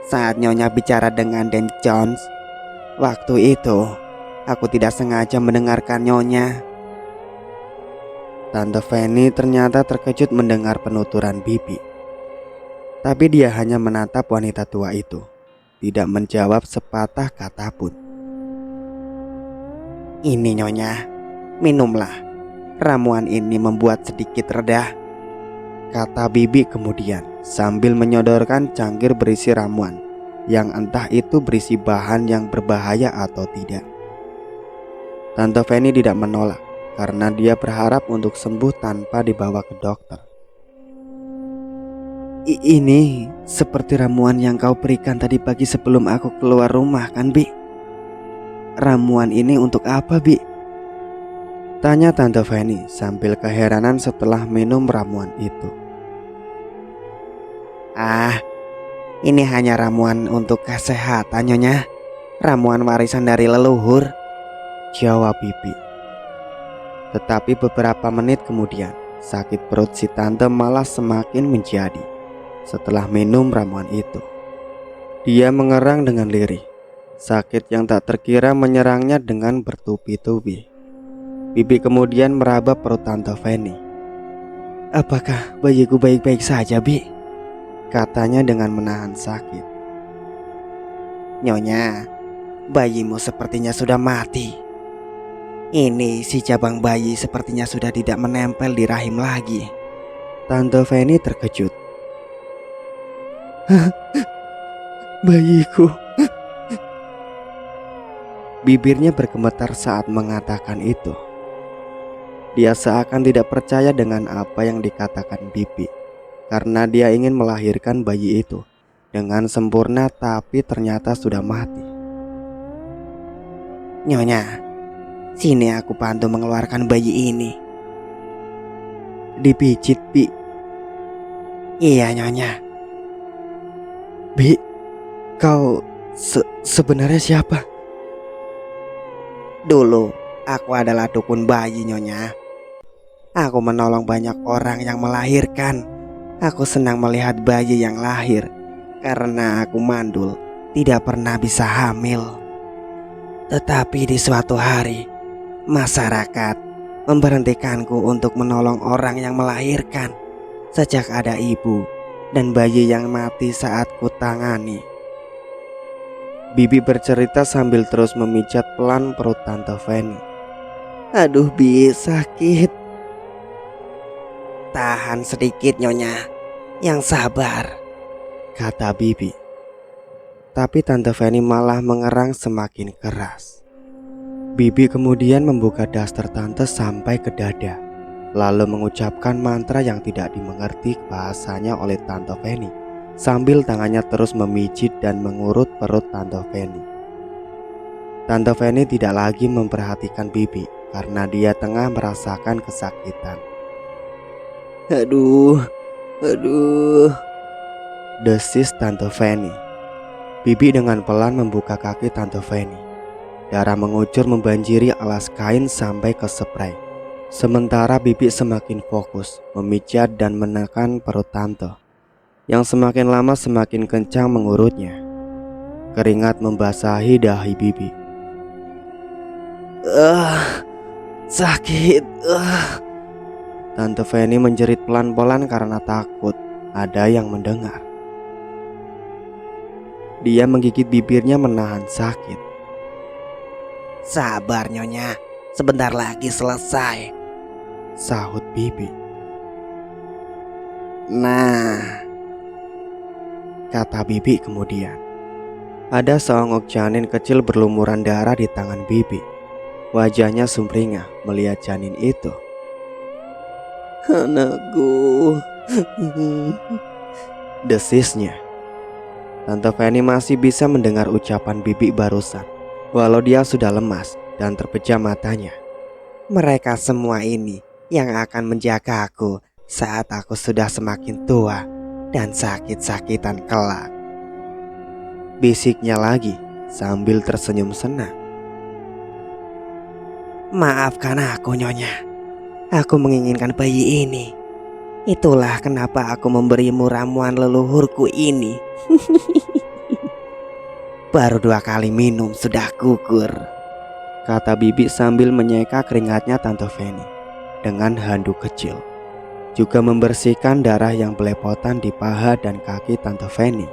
Saat Nyonya bicara dengan Dan Jones, waktu itu aku tidak sengaja mendengarkan Nyonya." Tante Feni ternyata terkejut mendengar penuturan Bibi. Tapi dia hanya menatap wanita tua itu, tidak menjawab sepatah kata pun. "Ini Nyonya, minumlah. Ramuan ini membuat sedikit reda," kata Bibi kemudian sambil menyodorkan cangkir berisi ramuan yang entah itu berisi bahan yang berbahaya atau tidak. Tante Feni tidak menolak karena dia berharap untuk sembuh tanpa dibawa ke dokter. Ini seperti ramuan yang kau berikan tadi pagi sebelum aku keluar rumah kan, Bi? Ramuan ini untuk apa, Bi?" tanya Tante Feni sambil keheranan setelah minum ramuan itu. Ini hanya ramuan untuk kesehatan, Nyonya. Ramuan warisan dari leluhur," jawab Bibi. Tetapi beberapa menit kemudian, sakit perut si tante malah semakin menjadi setelah minum ramuan itu. Dia mengerang dengan lirih. Sakit yang tak terkira menyerangnya dengan bertubi-tubi. Bibi kemudian meraba perut Tante Feni. "Apakah bayiku baik-baik saja, Bi?" katanya dengan menahan sakit. Nyonya, bayimu sepertinya sudah mati. Ini si cabang bayi sepertinya sudah tidak menempel di rahim lagi. Tante Feni terkejut. Bayiku. Bibirnya bergemetar saat mengatakan itu. Dia seakan tidak percaya dengan apa yang dikatakan bibi, karena dia ingin melahirkan bayi itu dengan sempurna, tapi ternyata sudah mati. Nyonya, sini aku bantu mengeluarkan bayi ini. Dipijit, Bi. Iya, Nyonya. Bi, kau sebenarnya siapa? Dulu, aku adalah dukun bayi, Nyonya. Aku menolong banyak orang yang melahirkan. Aku senang melihat bayi yang lahir. Karena aku mandul, tidak pernah bisa hamil. Tetapi di suatu hari, masyarakat memberhentikanku untuk menolong orang yang melahirkan. Sejak ada ibu dan bayi yang mati saat kutangani. Bibi bercerita sambil terus memijat pelan perut Tante Feni. Aduh, Bi, sakit. Tahan sedikit, Nyonya. Yang sabar, kata Bibi. Tapi Tante Feni malah mengerang semakin keras. Bibi kemudian membuka daster Tante sampai ke dada, lalu mengucapkan mantra yang tidak dimengerti bahasanya oleh Tante Feni, sambil tangannya terus memijit dan mengurut perut Tante Feni. Tante Feni tidak lagi memperhatikan Bibi karena dia tengah merasakan kesakitan. Aduh, desis Tante Feni. Bibi dengan pelan membuka kaki Tante Feni. Darah mengucur membanjiri alas kain sampai ke spray. Sementara Bibi semakin fokus memijat dan menekan perut Tante, yang semakin lama semakin kencang mengurutnya. Keringat membasahi dahi Bibi. Sakit. Tante Feni menjerit pelan-pelan karena takut ada yang mendengar. Dia menggigit bibirnya menahan sakit. Sabar, Nyonya, sebentar lagi selesai, sahut Bibi. Nah, kata Bibi kemudian. Ada seonggok janin kecil berlumuran darah di tangan Bibi. Wajahnya sumringah melihat janin itu. anakku. Desisnya. Tante Feni masih bisa mendengar ucapan Bibi barusan, walau dia sudah lemas dan terpejam matanya. Mereka semua ini yang akan menjaga aku saat aku sudah semakin tua dan sakit-sakitan kelak, bisiknya lagi sambil tersenyum senang. Maafkan aku, Nyonya. Aku menginginkan bayi ini. Itulah kenapa aku memberimu ramuan leluhurku ini. Baru 2 kali minum sudah gugur, kata Bibi sambil menyeka keringatnya Tante Feni dengan handuk kecil, juga membersihkan darah yang belepotan di paha dan kaki Tante Feni.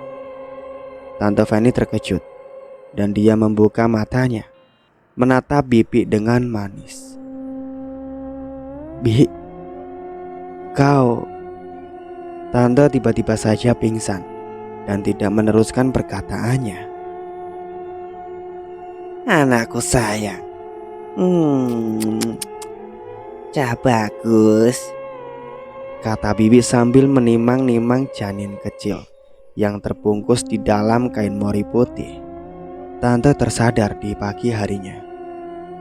Tante Feni terkejut dan dia membuka matanya, menatap Bibi dengan manis. Bi, kau... Tante tiba-tiba saja pingsan dan tidak meneruskan perkataannya. Anakku sayang. Cah bagus, kata Bibi sambil menimang-nimang janin kecil yang terbungkus di dalam kain mori putih. Tante tersadar di pagi harinya,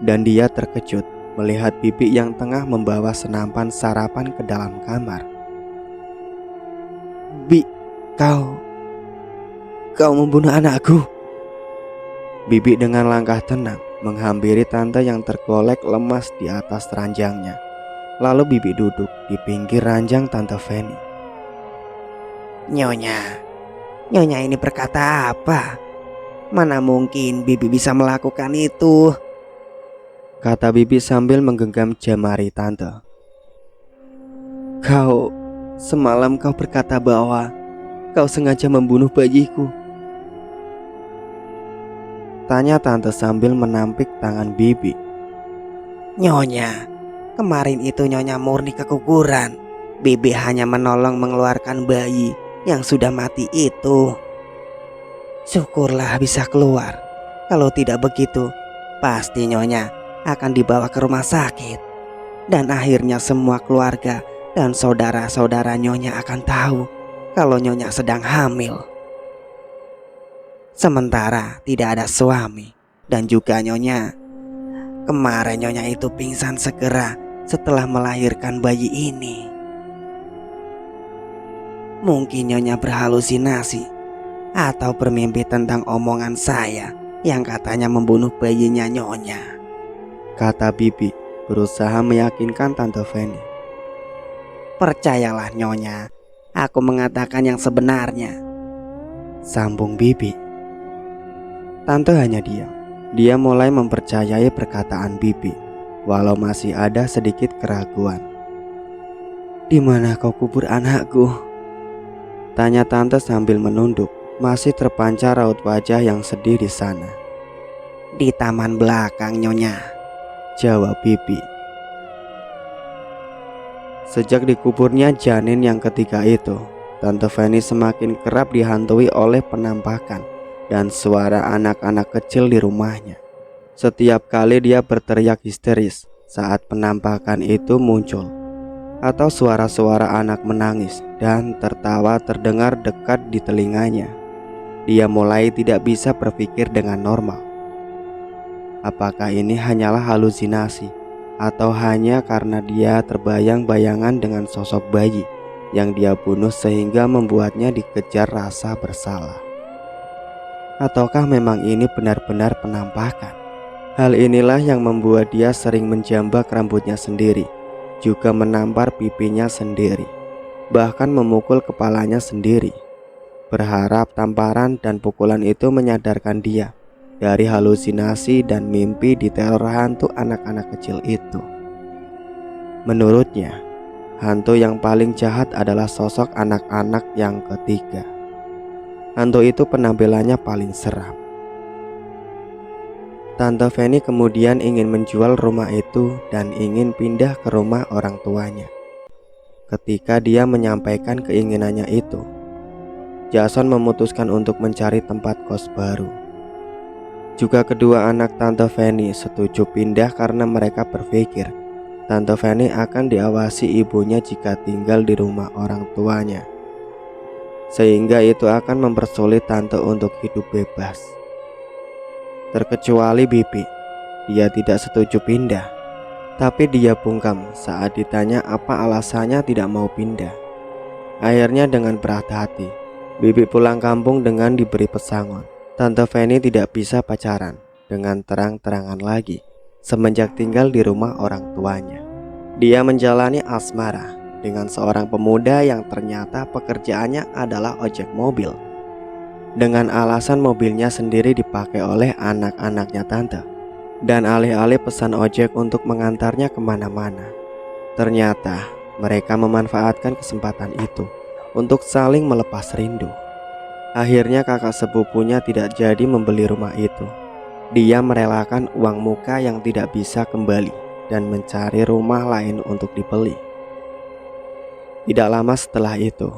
dan dia terkejut melihat Bibi yang tengah membawa senampan sarapan ke dalam kamar. Bi, kau membunuh anakku. Bibi dengan langkah tenang menghampiri Tante yang tergolek lemas di atas ranjangnya. Lalu Bibi duduk di pinggir ranjang Tante Feni. Nyonya ini berkata apa? Mana mungkin Bibi bisa melakukan itu, kata Bibi sambil menggenggam jemari Tante. Semalam kau berkata bahwa kau sengaja membunuh bayiku. Tanya tante sambil menampik tangan bibi. Nyonya, kemarin itu Nyonya murni keguguran. Bibi hanya menolong mengeluarkan bayi yang sudah mati itu. Syukurlah bisa keluar. Kalau tidak begitu, pasti Nyonya akan dibawa ke rumah sakit. Dan akhirnya semua keluarga dan saudara-saudara Nyonya akan tahu kalau Nyonya sedang hamil. Sementara tidak ada suami. Dan juga Nyonya, kemarin Nyonya itu pingsan segera setelah melahirkan bayi ini. Mungkin Nyonya berhalusinasi atau bermimpi tentang omongan saya yang katanya membunuh bayinya Nyonya, kata bibi berusaha meyakinkan tante Feni. Percayalah Nyonya, aku mengatakan yang sebenarnya, sambung bibi. Tante hanya diam. Dia mulai mempercayai perkataan bibi, walau masih ada sedikit keraguan. Di mana kau kubur anakku? Tanya tante sambil menunduk. Masih terpancar raut wajah yang sedih di sana. Di taman belakang Nyonya, jawab bibi. Sejak dikuburnya janin yang ketiga itu, Tante Feni semakin kerap dihantui oleh penampakan dan suara anak-anak kecil di rumahnya. Setiap kali dia berteriak histeris saat penampakan itu muncul, atau suara-suara anak menangis dan tertawa terdengar dekat di telinganya, dia mulai tidak bisa berpikir dengan normal. Apakah ini hanyalah halusinasi, atau hanya karena dia terbayang-bayangan dengan sosok bayi yang dia bunuh sehingga membuatnya dikejar rasa bersalah? Ataukah memang ini benar-benar penampakan? Hal inilah yang membuat dia sering menjambak rambutnya sendiri, juga menampar pipinya sendiri, bahkan memukul kepalanya sendiri, berharap tamparan dan pukulan itu menyadarkan dia dari halusinasi dan mimpi diteror hantu anak-anak kecil itu. Menurutnya, hantu yang paling jahat adalah sosok anak-anak yang ketiga. Hantu itu penampilannya paling seram. Tante Feni kemudian ingin menjual rumah itu dan ingin pindah ke rumah orang tuanya. Ketika dia menyampaikan keinginannya itu, Jason memutuskan untuk mencari tempat kos baru. Juga kedua anak Tante Feni setuju pindah karena mereka berpikir Tante Feni akan diawasi ibunya jika tinggal di rumah orang tuanya, sehingga itu akan mempersulit tante untuk hidup bebas. Terkecuali bibi, dia tidak setuju pindah. Tapi dia bungkam saat ditanya apa alasannya tidak mau pindah. Akhirnya dengan berat hati, bibi pulang kampung dengan diberi pesangon. Tante Feni tidak bisa pacaran dengan terang-terangan lagi semenjak tinggal di rumah orang tuanya. Dia menjalani asmara dengan seorang pemuda yang ternyata pekerjaannya adalah ojek mobil, dengan alasan mobilnya sendiri dipakai oleh anak-anaknya tante, dan alih-alih pesan ojek untuk mengantarnya kemana-mana, ternyata mereka memanfaatkan kesempatan itu untuk saling melepas rindu. Akhirnya kakak sepupunya tidak jadi membeli rumah itu. Dia merelakan uang muka yang tidak bisa kembali dan mencari rumah lain untuk dibeli. Tidak lama setelah itu,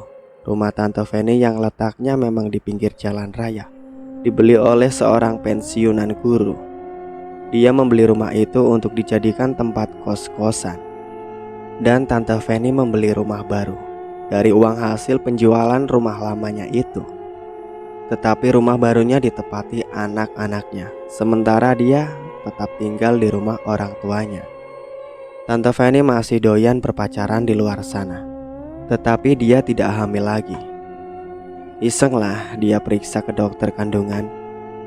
rumah Tante Feni yang letaknya memang di pinggir jalan raya dibeli oleh seorang pensiunan guru. Dia membeli rumah itu untuk dijadikan tempat kos-kosan, dan Tante Feni membeli rumah baru dari uang hasil penjualan rumah lamanya itu. Tetapi rumah barunya ditepati anak-anaknya, sementara dia tetap tinggal di rumah orang tuanya. Tante Feni masih doyan berpacaran di luar sana, tetapi dia tidak hamil lagi. Isenglah dia periksa ke dokter kandungan,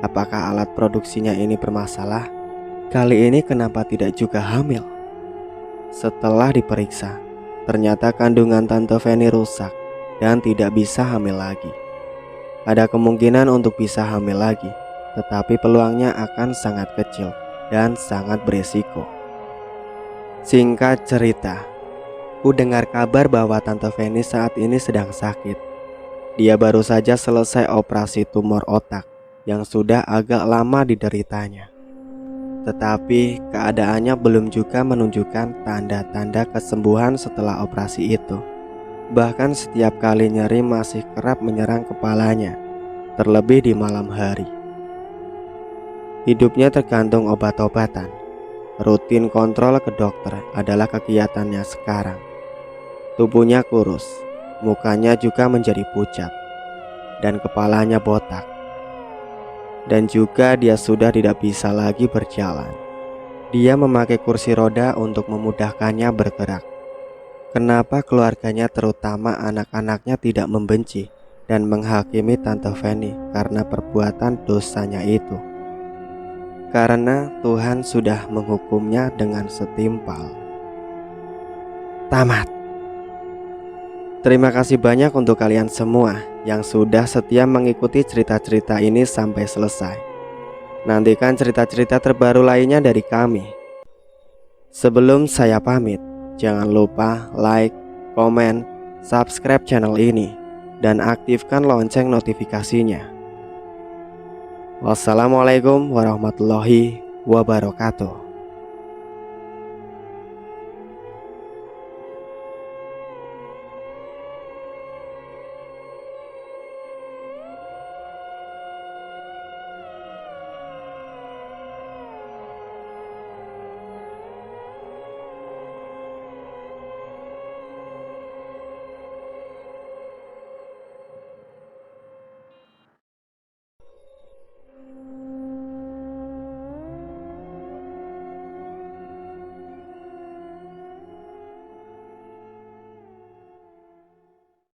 apakah alat produksinya ini bermasalah. Kali ini kenapa tidak juga hamil? Setelah diperiksa, ternyata kandungan Tante Feni rusak dan tidak bisa hamil lagi. Ada kemungkinan untuk bisa hamil lagi, tetapi peluangnya akan sangat kecil dan sangat beresiko. Singkat cerita, ku dengar kabar bahwa Tante Feni saat ini sedang sakit. Dia baru saja selesai operasi tumor otak yang sudah agak lama dideritanya. Tetapi keadaannya belum juga menunjukkan tanda-tanda kesembuhan setelah operasi itu. Bahkan setiap kali nyeri masih kerap menyerang kepalanya, terlebih di malam hari. Hidupnya tergantung obat-obatan. Rutin kontrol ke dokter adalah kegiatannya sekarang. Tubuhnya kurus, mukanya juga menjadi pucat, dan kepalanya botak. Dan juga dia sudah tidak bisa lagi berjalan. Dia memakai kursi roda untuk memudahkannya bergerak. Kenapa keluarganya terutama anak-anaknya tidak membenci dan menghakimi Tante Fanny karena perbuatan dosanya itu? Karena Tuhan sudah menghukumnya dengan setimpal. Tamat. Terima kasih banyak untuk kalian semua yang sudah setia mengikuti cerita-cerita ini sampai selesai. Nantikan cerita-cerita terbaru lainnya dari kami. Sebelum saya pamit, jangan lupa like, komen, subscribe channel ini, dan aktifkan lonceng notifikasinya. Wassalamualaikum warahmatullahi wabarakatuh.